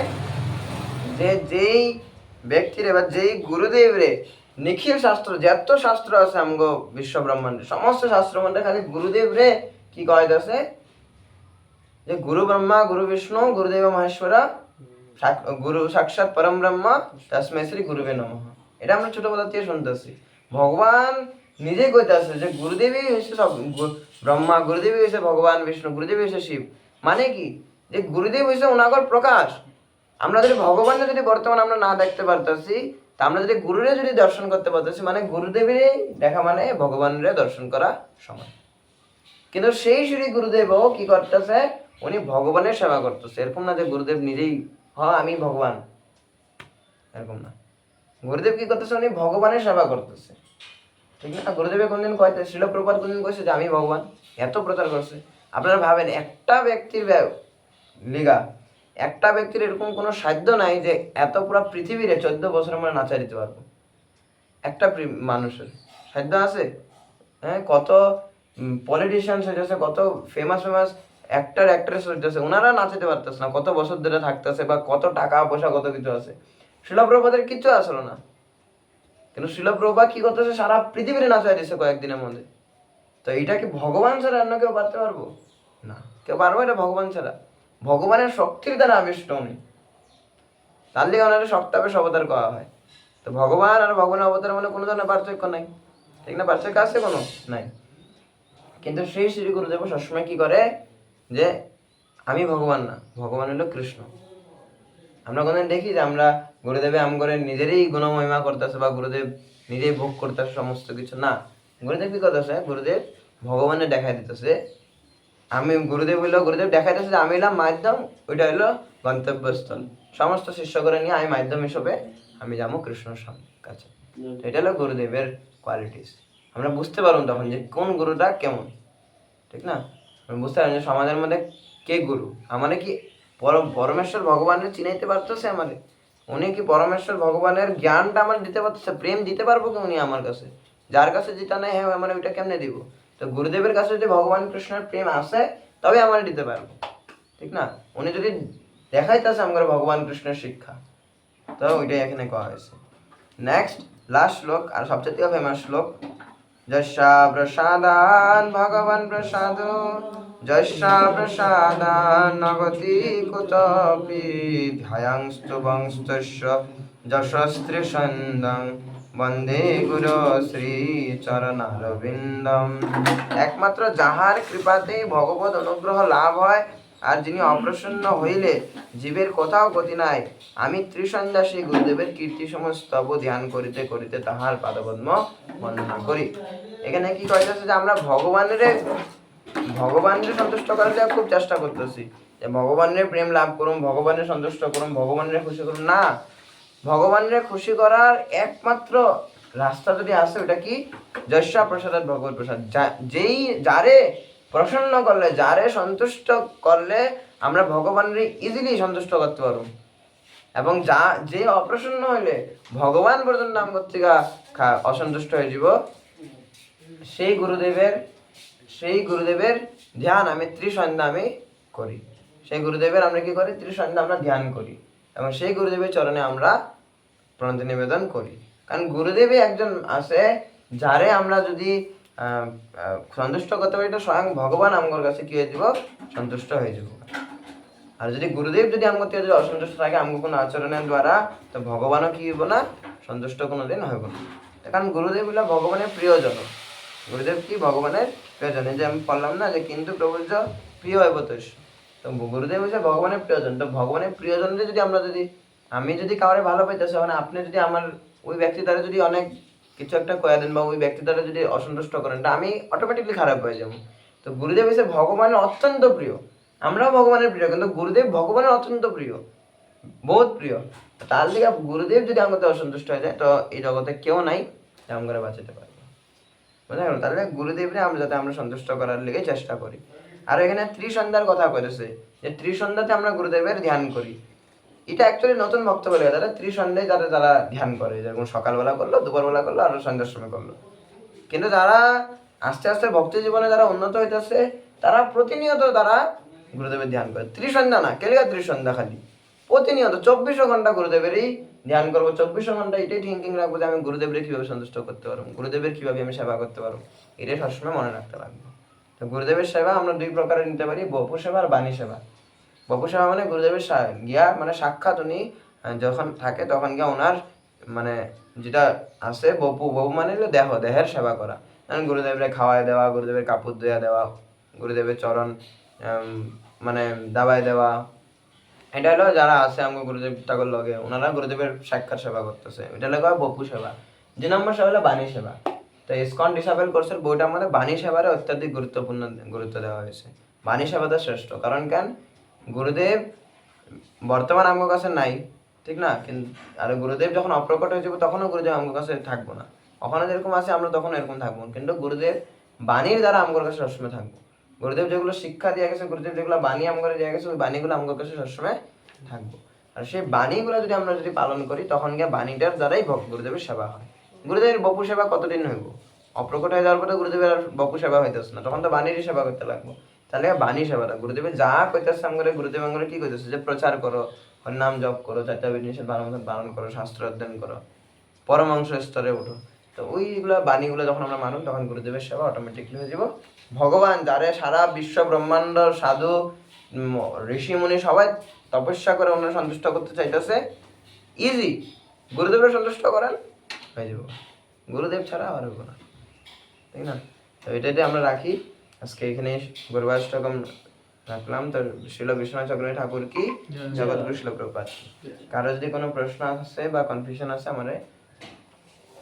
যে যেই ব্যক্তির বা যেই গুরুদেব রে নিখিল শাস্ত্র যত শাস্ত্র আছে আমগো বিশ্ব ব্রহ্মাণ্ডে সমস্ত শাস্ত্র মধ্যে খালি গুরুদেব রে কি কইতাছে, যে গুরু ব্রহ্মা গুরু বিষ্ণু গুরুদেব মহেশ্বরা গুরু সাক্ষাৎ পরম ব্রহ্ম তস্মৈ শ্রী গুরুবে নমঃ। এটা আমরা ছোটবেলা থেকে শুনতেছি, ভগবান নিজে কইতাছে যে গুরুদেবই হচ্ছে সব, ব্রহ্মা গুরুদেবই হচ্ছে ভগবান বিষ্ণু গুরুদেবই হচ্ছে শিব। মানে কি, যে গুরুদেব হচ্ছে ওনাগর প্রকাশ। আমরা যদি ভগবানের যদি বর্তমানে আমরা না দেখতে পারতেছি, তা আমরা যদি গুরুরে যদি দর্শন করতে পারতেছি, মানে গুরুদেবের দেখা মানে ভগবানের দর্শন করা সমান। কিন্তু সেই শ্রী গুরুদেবও কি করতেছে, উনি ভগবানের সেবা করতেছে। এরকম না যে গুরুদেব নিজেই আমি ভগবান, এরকম না। গুরুদেব কি করতেছে, উনি ভগবানের সেবা করতেছে, ঠিক না। গুরুদেবের কোনদিন কয়তে শিল প্রপাত কোনদিন কইছে যে আমি ভগবান, এত প্রচার করছে। আপনারা ভাবেন একটা ব্যক্তির লিগা একটা ব্যক্তির এরকম কোনো সাধ্য নাই যে এত পুরো পৃথিবীরে 14 বছর আমরা নাচা দিতে পারবো। একটা মানুষের সাধ্য আছে? হ্যাঁ, কত পলিটিশিয়ানস হইতেছে, কত ফেমাস অ্যাক্ট্রেস হইতেছে, ওনারা নাচাতে পারতেছে না, কত বছর ধরে থাকতেছে, বা কত টাকা পয়সা কত কিছু আছে। শিল প্রপাতের কিচ্ছু আসলো না, কিন্তু শিল প্রপাত কি করতেছে, সারা পৃথিবীরে নাচাই দিচ্ছে কয়েকদিনের মধ্যে। তো এইটা কি ভগবান ছাড়া অন্য কেউ পারতে পারবো? না, কেউ পারবো এটা ভগবান ছাড়া। ভগবানের শক্তির দ্বারা আবিষ্ট উনি, তার লিগে ওনারা সপ্তাহে অবতার করা হয়। তো ভগবান আর ভগবানের অবতারের মধ্যে কোনো ধরনের পার্থক্য নাই, ঠিক না। পার্থক্য আছে কোনো নাই, কিন্তু সেই শ্রী গুরুদেব সবসময় কি করে, যে আমি ভগবান না, ভগবান হলো কৃষ্ণ। আমরা কোনদিন দেখি যে আমরা গুরুদেবে আম করে নিজেরই গুণমহিমা করতেছে, বা গুরুদেব নিজেই ভোগ করতেছে সমস্ত কিছু না। গুরুদেব কি করতেছে, গুরুদেব ভগবানের দেখাই দিতেছে। আমি গুরুদেব হইলো, গুরুদেব দেখাইতেছে যে আমি হইলাম মাধ্যম, ওইটা হইলো গন্তব্যস্থল। সমস্ত শিষ্য করে নিয়ে আমি মাধ্যম হিসেবে আমি যাবো কৃষ্ণর কাছে। এটা হলো গুরুদেবের কোয়ালিটিস। আমরা বুঝতে পারবো তখন যে কোন গুরুটা কেমন, ঠিক না? আমরা বুঝতে পারবো যে সমাজের মধ্যে কে গুরু। আমাদের কি পরমেশ্বর ভগবানের চিনাইতে পারতেছে আমাদের? উনি কি পরমেশ্বর ভগবানের জ্ঞানটা আমার দিতে পারতেছে? প্রেম দিতে পারবো কি উনি আমার কাছে? যার কাছে যেটা নেই, হ্যাঁ আমার ওইটা কেমনে দিব? তো গুরুদেবের কাছে যদি ভগবান কৃষ্ণের প্রেম আসে তবে আমার দিতে পারবো, ঠিক না? উনি যদি দেখাইতেছে আমার ভগবান কৃষ্ণের শিক্ষা, তো ওইটাই এখানে করা হয়েছে। নেক্সট লাস্ট শ্লোক আর সবচেয়ে ফেমাস শ্লোক, যস্যা প্রসাদান ভগবান প্রসাদ, যস্যা প্রসাদান নগতি কুতপি, ধ্যায়াংস্তু বংস্তস্য যশস্ত্রীষন্দং, বন্দে গুরু শ্রী চরণারবিন্দম। একমাত্র যাহার কৃপাতে ভগবত অনুগ্রহ লাভ হয়, আর যিনি অপ্রসন্ন হইলে জীবের কোথাও গতি নাই, আমি ত্রিসন্ধ্যা সেই গুরুদেবের কীর্তি সমস্তব ধ্যান করিতে করিতে তাহার পাদপদ্ম বন্দনা করি। এখানে কি কইতেছে যে আমরা ভগবানের সন্তুষ্ট করার জন্য খুব চেষ্টা করতেছি, যে ভগবানের প্রেম লাভ করুন, ভগবানের সন্তুষ্ট করুন, ভগবানের খুশি করুন। না, ভগবানের খুশি করার একমাত্র রাস্তা যদি আসে, ওটা কি? যস্যা প্রসাদাৎ ভগবৎ প্রসাদ। যেই যারে প্রসন্ন করলে, যারে সন্তুষ্ট করলে আমরা ভগবানের ইজিলি সন্তুষ্ট করতে পারবো। এবং যে অপ্রসন্ন হইলে ভগবান পর্যন্ত নাম থেকে অসন্তুষ্ট হয়ে যাব, সেই গুরুদেবের ধ্যান আমি ত্রিসন্ধ্যা আমি করি। সেই গুরুদেবের আমরা কি করি? ত্রিসন্ধ্যা আমরা ধ্যান করি এবং সেই গুরুদেবের চরণে আমরা প্রণতি নিবেদন করি। কারণ গুরুদেবই একজন আছে যারে আমরা যদি সন্তুষ্ট করতে পারি, তো স্বয়ং ভগবান আমার কাছে কি হয়ে যাব? সন্তুষ্ট হয়ে যাব। আর যদি গুরুদেব যদি আমার যদি অসন্তুষ্ট থাকে আমার কোনো আচরণের দ্বারা, তো ভগবানও কি হইব না? সন্তুষ্ট কোনোদিন হইব না। কারণ গুরুদেব হলো ভগবানের প্রিয়জন। গুরুদেব কি? ভগবানের প্রিয়জন। এই যে আমি বললাম না যে কিন্তু প্রভুজ প্রিয় হইব, তো গুরুদেব হচ্ছে ভগবানের প্রিয়জন। তো ভগবানের প্রিয়জনকে যদি আমি যদি কাউরে ভালো পাইতেছি, মানে আপনি যদি আমার ওই ব্যক্তি দ্বারা যদি অনেক কিছু একটা কয়ে দেন বা ওই ব্যক্তি দ্বারা যদি অসন্তুষ্ট করেন, তা আমি অটোমেটিকলি খারাপ হয়ে যাবো। তো গুরুদেব হচ্ছে ভগবানের অত্যন্ত প্রিয়। আমরাও ভগবানের প্রিয়, কিন্তু গুরুদেব ভগবানের অত্যন্ত প্রিয়, বহুত প্রিয়। তার লিগে গুরুদেব যদি আমাদের অসন্তুষ্ট হয়ে যায়, তো এই জগতে কেউ নাই যে আমরা বাঁচাতে পারবো। বুঝা গেল? তাহলে গুরুদেবরে আমরা সন্তুষ্ট করার লিগে চেষ্টা করি। আর এখানে ত্রিসন্ধ্যার কথা করেছে, যে ত্রিসন্ধ্যাতে আমরা গুরুদেবের ধ্যান করি। এটা অ্যাকচুয়ালি নতুন ভক্ত বলে, তারা ত্রিসন্ধ্যায় যারা ধ্যান করে, যেরকম সকালবেলা করলো, দুপুরবেলা করলো, আর সন্ধ্যার সময় করলো। কিন্তু যারা আস্তে আস্তে ভক্তি জীবনে যারা উন্নত হইতেছে, তারা প্রতিনিয়ত তারা গুরুদেবের ধ্যান করে। ত্রিসন্ধ্যা না, কেলিকা ত্রিসন্ধ্যা খালি প্রতিনিয়ত 24 ঘন্টা গুরুদেবেরই ধ্যান করবো। 24 ঘন্টা এটাই থিঙ্কিং রাখবো যে আমি গুরুদেবের কিভাবে সন্তুষ্ট করতে পারবো, গুরুদেবের কিভাবে আমি সেবা করতে পারবো, এটাই সবসময় মনে রাখতে লাগবে। তো গুরুদেবের সেবা আমরা দুই প্রকারের নিতে পারি, বপু সেবা আর বাণী সেবা। বপু সেবা মানে গুরুদেবের গিয়া মানে সাক্ষাৎ উনি যখন থাকে তখন গিয়া ওনার মানে যেটা আছে, বপু মানে হলো দেহের সেবা করা। গুরুদেবের খাওয়াই দেওয়া, গুরুদেবের কাপড় ধুয়া দেওয়া, গুরুদেবের চরণ মানে দাবাই দেওয়া। এটা হলো যারা আছে আমার গুরুদেব ঠাকুর লগে, ওনারা গুরুদেবের সাক্ষাৎ সেবা করতেছে, এটা হলো বপু সেবা। 2 নম্বর সেবা হলো বাণী সেবা। তো ইসকন ডিসাইপল কোর্সের বইটার মধ্যে বাণী সেবারে অত্যাধিক গুরুত্ব দেওয়া হয়েছে। বাণী সেবাটা শ্রেষ্ঠ। কারণ কেন? গুরুদেব বর্তমান আমার কাছে নাই, ঠিক না? কিন্তু আর গুরুদেব যখন অপ্রকট হয়ে যাবে, তখনও গুরুদেব আমার কাছে থাকবো না। ওখানে যেরকম আছে আমরা তখন এরকম থাকবো, কিন্তু গুরুদেব বাণীর দ্বারা আমার কাছে সবসময় থাকবো। গুরুদেব যেগুলো শিক্ষা দিয়ে গেছে, গুরুদেব যেগুলো বাণী আমার দিয়ে গেছে, ওই বাণীগুলো আমার কাছে সবসময় থাকবো। আর সেই বাণীগুলো যদি আমরা পালন করি, তখন গিয়ে বাণীটার দ্বারাই গুরুদেবের সেবা হয়। গুরুদেবের বপু সেবা কতদিন হইব? অপ্রকট হয়ে যাওয়ার পরে গুরুদেবের আর বপু সেবা হইতেছে না, তখন তো বাণীরই সেবা করতে লাগবো। তাহলে বাণী সেবাটা গুরুদেবের যা কইতেছে আমরা, গুরুদেব আমরা কি কইতেছে, যে প্রচার করো, নাম জপ করো, 4টা বিধিনিষেধ ভালো মতন পালন করো, শাস্ত্র অধ্যয়ন করো, পরমাংশ স্তরে উঠো। তো ওইগুলো বাণীগুলো যখন আমরা মানুন, তখন গুরুদেবের সেবা অটোমেটিকলি হয়ে যাব। ভগবান যারে সারা বিশ্ব ব্রহ্মাণ্ড সাধু ঋষি মুনি সবাই তপস্যা করে ওনারা সন্তুষ্ট করতে চাইতেছে, ইজি গুরুদেবের সন্তুষ্ট করেন হয়ে যাব। গুরুদেব ছাড়া আর হইব না, তাই না? তো এটাতে আমরা রাখি। আজকে এখানে গর্ভাষ্টকম রাখলাম। তো শিল বিশ্বনাথ চক্রবর্তী ঠাকুর কি, জগৎগুরু শিল প্রভুপাদ। কারো যদি কোনো প্রশ্ন আছে বা কনফিউশন আছে, আমারে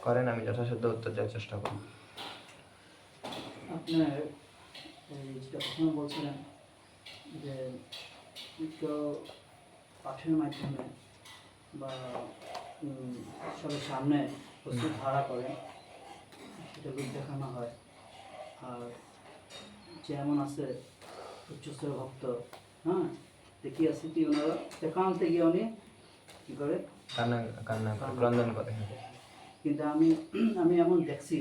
করেন, আমি যথাসাধ্য উত্তর দেওয়ার চেষ্টা করব। আপনার যেটা প্রথমে বলছিলেন যে কেউ পাঠের মাধ্যমে বা সবার সামনে প্রস্তুত ধারা করে সেটা রূপ দেখানো হয়, আর যেমন আছে উচ্চস্তর ভক্ত, হ্যাঁ, দেখি আছে কি ওনারা একান্তে গিয়ে উনি কী করে কান্না কান্না ক্রন্দন করে। কিন্তু আমি আমি এমন দেখছি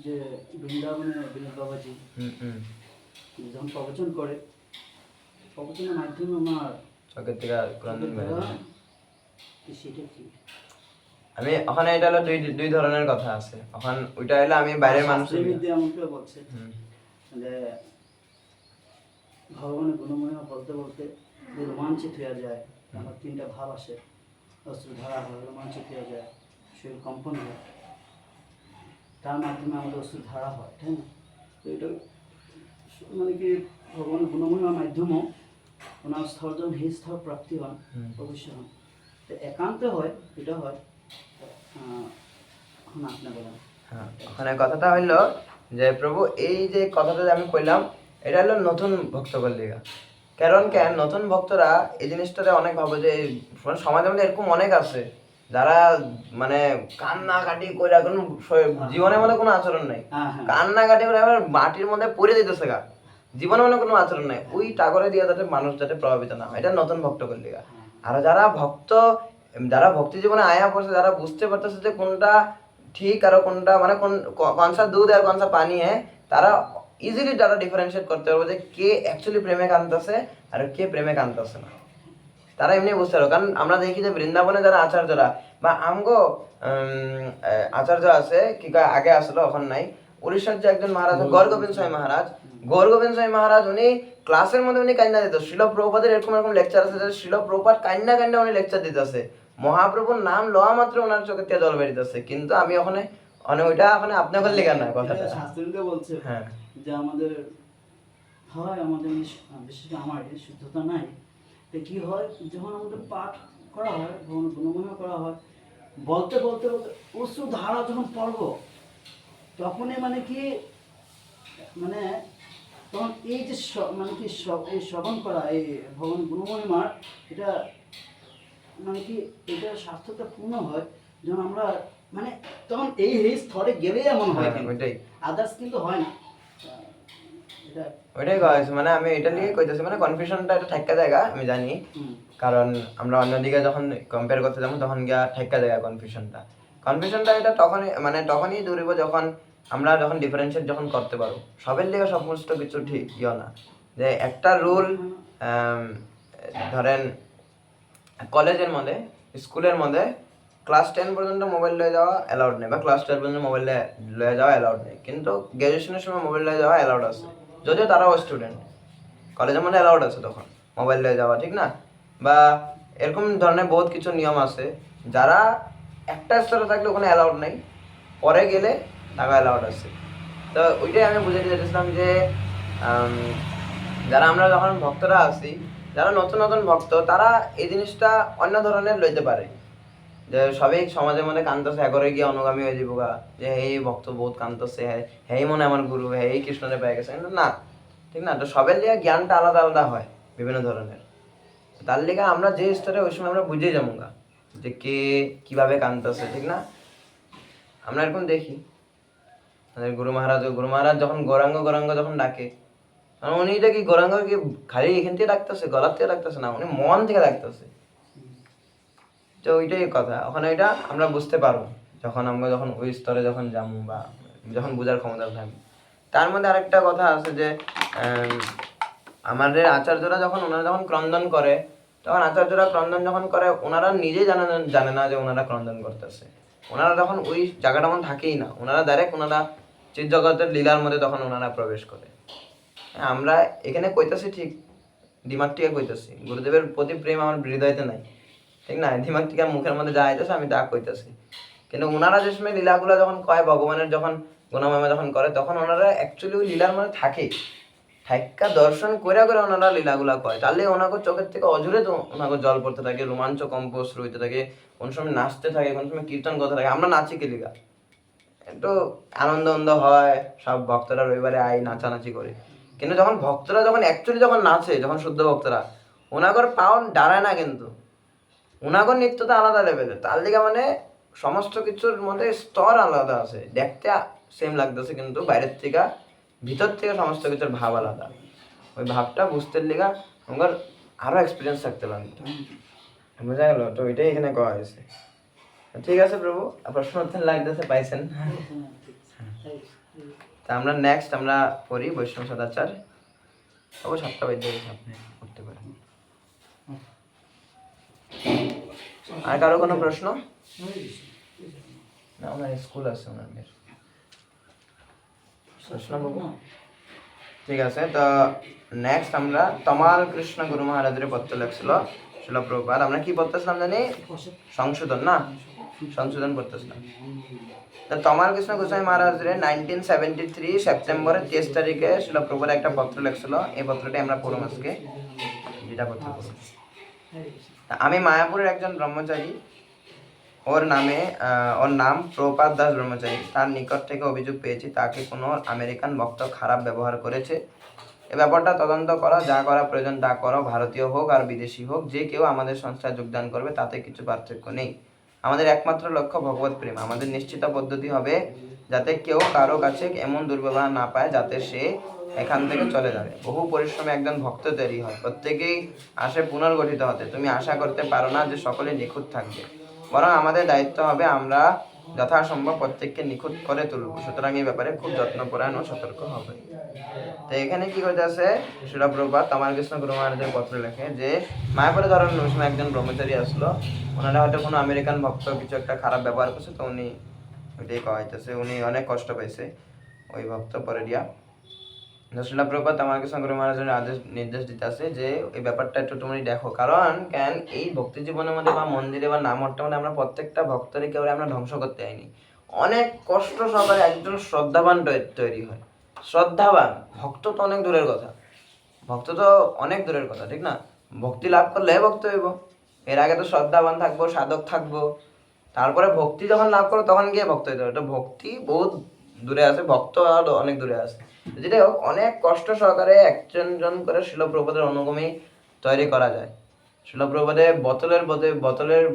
যে বৃন্দাবনে বিনোদ বাবাজি যখন প্রবচন করে, প্রবচনের মাধ্যমে আমার চোখের থেকে ক্রন্দন বের হয়। সেটা কি আমি ওখানে এটা হলো দুই ধরনের কথা আছে। ওখানে ওইটা হলো আমি বাইরের মানুষের মধ্যে এমন করে বলছে যে ভগবানের গুণমহিমা বলতে বলতে যে রোমাঞ্চিত হয়ে যায়, আমার তিনটা ভাব আসে, অশ্রুধারা হয়, রোমাঞ্চিত হয়ে যায়, শরীর কম্পন হয়, তার মাধ্যমে আমাদের অশ্রুধারা হয়, তাই না? তো এটা মানে কি ভগবানের গুণমহিমার মাধ্যমেও ওনার স্থল যখন হে স্থল প্রাপ্তি হন, অবশ্যই হন। তো একান্ত হয়, এটা হয়। এখন আপনি বলেন। হ্যাঁ, ওখানে কথাটা হইলো যে প্রভু এই যে কথাটা যে আমি কইলাম, এটা হলো নতুন ভক্তদের লিগা। কারণ কেন নতুন ভক্তরা এই জিনিসটাতে অনেক ভাবে যে সমাজের মধ্যে এরকম অনেক আছে যারা মানে কান্নাকাটি করে কোনো জীবনের মধ্যে কোনো আচরণ নাই, কান্নাকাটি করে আবার মাটির মধ্যে পড়ে দিতেছে গা, জীবনের মধ্যে কোনো আচরণ নাই। ওই টাগরে দিয়ে যাতে মানুষ যাতে প্রভাবিত না হয়, এটা নতুন ভক্তদের লিগা। আর যারা ভক্তি জীবনে আয়া পড়ছে, যারা বুঝতে পারতেছে যে কোনটা ঠিক আর কোনটা মানে কনসা দুধ আর কনসা পানি হ্যাঁ, তারা ইজিলি তারা ডিফারেন্সিয়েট করতে পারবে যে কে অ্যাকচুয়ালি প্রেমে কাঁদতেছে আর কে প্রেমে কাঁদতেছে না। তারা এমনি বুঝতে পারবে। কারণ আমরা দেখি যে বৃন্দাবনে যারা আচার্যরা বা আমগো আচার্য আছে কি আগে আসলো এখন নাই, উড়িষ্যার যে একজন মহারাজ গৌর গোবিন্দ স্বামী মহারাজ, উনি ক্লাসের মধ্যে উনি কান্না দিত। শিল প্রভুপাদের এরকম এরকম লেকচার আছে যে শিল প্রভুপাদ কান্না উনি লেকচার দিতেছে, মহাপ্রভুর নাম লওয়া মাত্র ওনার চোখের থেকে জল বেরিতেছে। কিন্তু আমি ওখানে ওইটা ওখানে আপনাদের লেখা না কথাটা শাস্ত্রীয় বলছে যে আমাদের হয়, আমাদের বিশেষ করে আমার শুদ্ধতা নাই। তো কি হয়, যখন আমাদের পাঠ করা হয়, যখন গুণমহিমা করা হয়, বলতে বলতে বলতে অশ্রু ধারা যখন পড়ব, তখনই মানে কি মানে তখন এই যে মানে কি এই শ্রবণ করা এই ভগবান গুণমহিমার, এটা মানে কি এটা সার্থকতা পূর্ণ হয় যখন আমরা মানে তখন এই স্তরে গেলেই এমন হয়, ওইটাই আদার্স কিন্তু হয় না। ওইটাই কয়েছে মানে আমি এটা নিয়ে কইতেছি, মানে কনফিউশনটা এটা ঠেক্কা জায়গা আমি জানি, কারণ আমরা অন্যদিকে যখন কম্পেয়ার করতে যাবো তখন গিয়া ঠেক্কা জায়গা কনফিউশনটা এটা তখনই দূর হইব যখন আমরা যখন ডিফারেন্সিয়েট যখন করতে পারবো। সবের লিগে সমস্ত কিছু ঠিক ইয় না, যে একটা রুল ধরেন কলেজের মধ্যে স্কুলের মধ্যে ক্লাস 10 পর্যন্ত মোবাইল লয়ে যাওয়া অ্যালাউড নেই, বা ক্লাস 12 পর্যন্ত মোবাইল লয়ে যাওয়া অ্যালাউড নেই, কিন্তু গ্র্যাজুয়েশনের সময় মোবাইল লয়ে যাওয়া অ্যালাউড আছে, যদিও তারাও স্টুডেন্ট। কলেজের মধ্যে অ্যালাউড আছে তখন মোবাইল লয়ে যাওয়া, ঠিক না? বা এরকম ধরনের বহুত কিছু নিয়ম আছে, যারা একটা স্তরে থাকলে ওখানে অ্যালাউড নেই, পরে গেলে টাকা অ্যালাউড আছে। তো ওইটাই আমি বুঝাতে চাইছিলাম যে যারা আমরা যখন ভক্তরা আছি, যারা নতুন নতুন ভক্ত, তারা এই জিনিসটা অন্য ধরনের লইতে পারে, যে সবাই সমাজের মধ্যে কান্দছে একরে গিয়ে অনুগামী হয়ে যাবো গা, যে এই ভক্ত বহুত কান্দছে, হ্যাঁ মনে আমার গুরু, হ্যাঁ এই কৃষ্ণরে পেয়ে গেছে না, ঠিক না? তো সবের লিগে জ্ঞানটা আলাদা আলাদা হয় বিভিন্ন ধরনের। তার লিগে আমরা যে স্তরে ওই সময় আমরা বুঝে যাবো গা যে কে কিভাবে কান্দছে, ঠিক না? আমরা এরকম দেখি গুরু মহারাজ যখন গৌরাঙ্গ যখন ডাকে, উনি এটা কি গৌরাঙ্গ কি খালি এখান থেকে ডাকতেছে, গলার থেকে ডাকতেছে না, উনি মন থেকে ডাকতেছে। তো ওইটাই কথা, ওখানে ওইটা আমরা বুঝতে পারবো যখন ওই স্তরে যখন যাবো বা যখন বোঝার ক্ষমতা থাকবে। তার মধ্যে আরেকটা কথা আছে যে আমাদের আচার্যরা ওনারা যখন ক্রন্দন করে, তখন আচার্যরা ক্রন্দন যখন করে, ওনারা নিজেই জানে না যে ওনারা ক্রন্দন করতেছে। ওনারা যখন ওই জায়গাটা মধ্যে থাকেই না, ওনারা ডাইরেক্ট ওনারা চিৎ জগতের লীলার মধ্যে তখন ওনারা প্রবেশ করে। আমরা এখানে কইতাছি ঠিক, দিমাগ থেকে কইতাছি, গুরুদেবের প্রতি প্রেম আমার হৃদয়তে নাই, ঠিক না? দিমাগ থেকে মুখের মধ্যে যা আইতেছে আমি তা কইতাছি। কিন্তু ওনারা যে সময় লীলাগুলা যখন কয়, ভগবানের যখন গুণমহিমা যখন করে, তখন ওনারা অ্যাকচুয়ালি ওই লীলার মধ্যে থাকে, ঠাক্কা দর্শন করে করে ওনারা লীলাগুলা করে, তাহলে ওনাকে চোখের থেকে অঝরে তো ওনাকে জল পড়তে থাকে, রোমাঞ্চ কম্প শুরু হইতে থাকে, কোন সময় নাচতে থাকে, কোন সময় কীর্তন করতে থাকে। আমরা নাচি কি লিগা? একটু আনন্দ হয়, সব ভক্তরা রবিবারে আই নাচানাচি করে। কিন্তু যখন ভক্তরা যখন অ্যাকচুয়ালি যখন নাচে, যখন শুদ্ধ ভক্তরা, ওনাগর পাও দাঁড়ায় না, কিন্তু ওনাগর নৃত্যটা আলাদা লেভেলের। তার লিগা মানে সমস্ত কিছুর মধ্যে স্তর আলাদা আছে, দেখতে সেম লাগতেছে কিন্তু বাইরের থেকে ভিতর থেকে সমস্ত কিছুর ভাব আলাদা। ওই ভাবটা বুঝতে লিগা আমার আরো এক্সপিরিয়েন্স থাকতে লাগতো, বোঝা গেল? তো এটাই এখানে করা হয়েছে। ঠিক আছে প্রভু, প্রশ্ন উত্তর লাগতেছে, পাইছেন? তা আমরা নেক্সট আমরা পড়ি বৈষ্ণব সদাচার। অবশ্য 7টা বাজে আপনি করতে পারেন। আর কারো কোনো প্রশ্ন? না, ওনার স্কুল আছে, ওনার মেয়ের প্রশ্ন বাবু। ঠিক আছে, তো নেক্সট আমরা তমাল কৃষ্ণ গুরু মহারাজের পত্র লেখছিল শিল প্রভুপাদ। আমরা কি পড়তেছিলাম জানি? সংশোধন, না সংশোধন পড়তেছিলাম। তো তমাল কৃষ্ণ গোস্বামী মহারাজের 1973 সেপ্টেম্বরের 23 তারিখে শিল প্রভুপাদ একটা পত্র লেখছিল। এই পত্রটি আমরা পড়ুম আজকে, যেটা পত্র পড়ুম। আমি মায়াপুরের একজন ব্রহ্মচারী, ওর নাম প্রপাত দাস ব্রহ্মচারী। তার নিকট থেকে অভিযোগ পেয়েছি তাকে কোনো আমেরিকান ভক্ত খারাপ ব্যবহার করেছে। এ ব্যাপারটা তদন্ত করো, যা করা প্রয়োজন তা করো। ভারতীয় হোক আর বিদেশি হোক, যে কেউ আমাদের সংস্থায় যোগদান করবে তাতে কিছু পার্থক্য নেই। আমাদের একমাত্র লক্ষ্য ভগবত প্রেম। আমাদের নিশ্চিত পদ্ধতি হবে যাতে কেউ কারো কাছে এমন দুর্ব্যবহার না পায় যাতে সে এখান থেকে চলে যাবে। বহু পরিশ্রমে একজন ভক্ত তৈরি হয়, প্রত্যেকেই আসে পুনর্গঠিত হতে। তুমি আশা করতে পারো না যে সকলে নিখুঁত থাকবে, বরং আমাদের দায়িত্ব হবে আমরা যথাসম্ভব প্রত্যেককে নিখুঁত করে তুলব। সুতরাং এই ব্যাপারে খুব যত্নপরায়ণ ও সতর্ক হবে। তো এখানে কি করতেছে শিল প্রভুপাদ তমাল কৃষ্ণ গুরু মহারাজের পত্র লেখে যে মায়াপুরে ধরেন ওই সময় একজন ব্রহ্মচারী আসলো, ওনারা হয়তো কোনো আমেরিকান ভক্ত কিছু একটা খারাপ ব্যবহার করছে, তো উনি ওইটাই কওয়া হইতেছে, উনি অনেক কষ্ট পাইছে ওই ভক্ত পরে দিয়া। শিল প্রভুপাদ তমাল কৃষ্ণ গুরু মহারাজের নির্দেশ দিতেছে যে এই ব্যাপারটা একটু তুমি দেখো। কারণ কেন এই ভক্তি জীবনের মধ্যে বা মন্দিরে বা নামটা মধ্যে আমরা প্রত্যেকটা ভক্তরে কেউ আমরা ধ্বংস করতে আইনি। অনেক কষ্ট সহকারে একজন শ্রদ্ধাবান তৈরি হয়। শ্রদ্ধাবান ভক্ত তো অনেক দূরের কথা, ভক্ত তো অনেক দূরের কথা, ঠিক না? ভক্তি লাভ করলে ভক্ত হইব, এর আগে তো শ্রদ্ধাবান থাকবো, সাধক থাকবো, তারপরে ভক্তি যখন লাভ করো তখন গিয়ে ভক্ত হইতে হবে। তো ভক্তি বহুত দূরে আছে, ভক্ত আরো অনেক দূরে আছে। যেটাই হোক, অনেক কষ্ট সহকারে একজন জন করে শিল প্রভুপাদের অনুগামী তৈরি করা যায়। শিল প্রভুপাদে বোতলের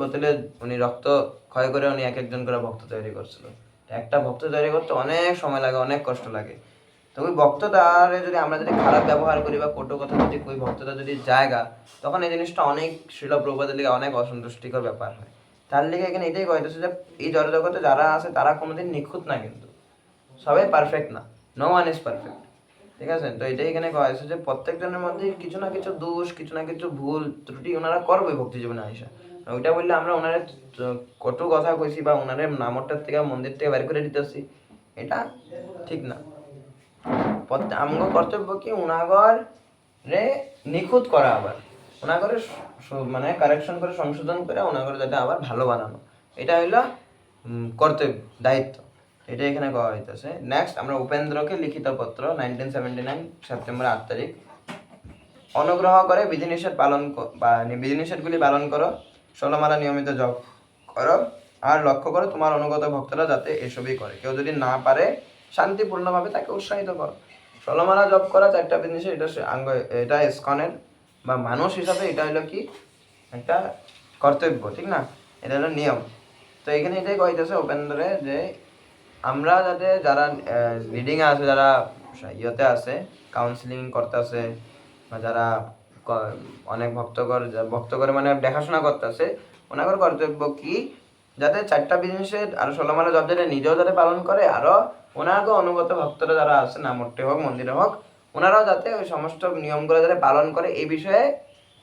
বোতলে উনি রক্ত ক্ষয় করে উনি এক একজন করে ভক্ত তৈরি করছিল। একটা ভক্ত তৈরি করতে অনেক সময় লাগে, অনেক কষ্ট লাগে। তো ওই ভক্তটারে যদি আমরা যদি খারাপ ব্যবহার করি বা কটু কথা যদি ওই ভক্তটা যদি জায়গা, তখন এই জিনিসটা অনেক শিল প্রভুপাদের লিগে অনেক অসন্তুষ্টিকর ব্যাপার হয়। তার লিগে এখানে এটাই কইতেছে যে এই জড়জগতে যারা আছে তারা কোনোদিন নিখুঁত না, কিন্তু সবাই পারফেক্ট না, নো ওয়ান ইজ পারফেক্ট, ঠিক আছে? তো এটাই এখানে কয়া হয়েছে যে প্রত্যেকজনের মধ্যে কিছু না কিছু দোষ, কিছু না কিছু ভুল ত্রুটি ওনারা করবে ভক্তি জীবনে আইসা। ওইটা বললে আমরা ওনারে কটু কথা কইছি বা ওনারে নামটার থেকে মন্দির থেকে বের করে দিতেছি, এটা ঠিক না। আমগো কর্তব্য কি উনাগর রে নিখুঁত করা, আবার উনাগরে মানে কারেকশন করে সংশোধন করে উনাগর যাতে আবার ভালো বানানো, এটা হইলো কর্তব্য, দায়িত্ব। এটা এখানে করা হইতেছে। নেক্সট আমরা উপেন্দ্রকে লিখিত পত্র 1979 সেপ্টেম্বর 8 তারিখ। অনুগ্রহ করে বিধিনিষেধগুলি পালন করো, 16 মালা নিয়মিত জপ করো, আর লক্ষ্য করো তোমার অনুগত ভক্তরা যাতে এসবই করে। কেউ যদি না পারে শান্তিপূর্ণভাবে তাকে উৎসাহিত করো। 16 মালা জপ করা 4টা বিধিনিষেধ, এটা এটা ইসকনের বা মানুষ হিসাবে এটা হলো কি একটা কর্তব্য, ঠিক না? এটা হলো নিয়ম। তো এখানে এটাই কইতেছে উপেন্দ্রে যে আমরা যাতে যারা রিডিংয়ে আছে, যারা ইয়েতে আছে কাউন্সিলিং করতেছে, বা যারা অনেক ভক্তকর মানে দেখাশোনা করতেছে, ওনাদের কর্তব্য কি যাতে 4টা বিধিনিষেধ আর 16 মালা জপ যাতে নিজেও যাতে পালন করে, আরো ওনাকে অনুগত ভক্তরা যারা আছে নামটে হোক মন্দিরে হোক, ওনারাও যাতে ওই সমস্ত নিয়মগুলো যাতে পালন করে, এই বিষয়ে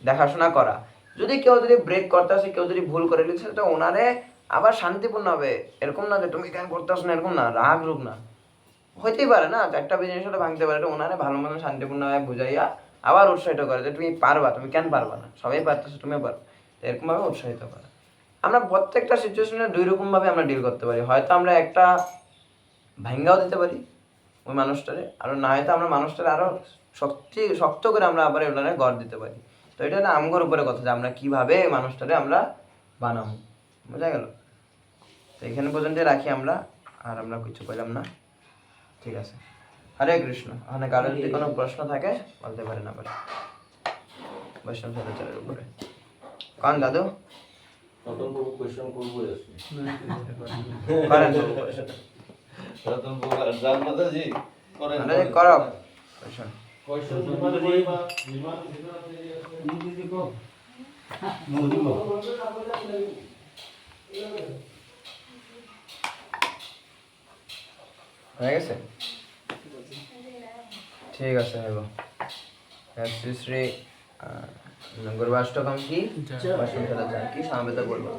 দেখাশোনা করা। যদি কেউ যদি ব্রেক করতেছে, কেউ যদি ভুল করে লিখছে, তো ওনারে আবার শান্তিপূর্ণ হবে, এরকম না যে তুমি কেন করতেছ না, এরকম না, রাগ রূপ না, হইতেই পারে না 4টা বিধিনিষেধ ভাঙতে পারে, ওনারে ভালো মতো শান্তিপূর্ণভাবে বুঝাইয়া আবার উৎসাহিত করে যে তুমি পারবা, তুমি কেন পারবা না, সবাই পারতেছো, তুমিও পারো, এরকম ভাবে উৎসাহিত করা। আমরা প্রত্যেকটা সিচুয়েশনে 2 রকম ভাবে আমরা ডিল করতে পারি। হয়তো আমরা একটা ভাঙ্গাও দিতে পারি ওই মানুষটারে, আর না হয়তো আমরা মানুষটারে আরো শক্ত করে আমরা আবার এগুলো গড় দিতে পারি। তো এটা না আমগর উপরে কথা যে আমরা কিভাবে মানুষটারে আমরা বানাবো, বোঝা গেল? তো এখানে পর্যন্ত রাখি আমরা, আর আমরা কিছু পেলাম না, ঠিক আছে। হরে কৃষ্ণ। ওখানে কারোর যদি কোনো প্রশ্ন থাকে বলতে পারেন আবার বৈষ্ণব সদাচারের উপরে। কারণ দাদু রতন বাবু কোয়েশ্চেন করবো আছে করেন বাবু question। রতন বাবু আর জান মাতাজি করেন আরে করো question। কোয়েশ্চেন নিবা হয়ে গেছে, ঠিক আছে। হইব শ্রী শ্রী গুরুবাষ্টকম কি বৈষ্ণব সদাচার কি সামবেদ বলবো।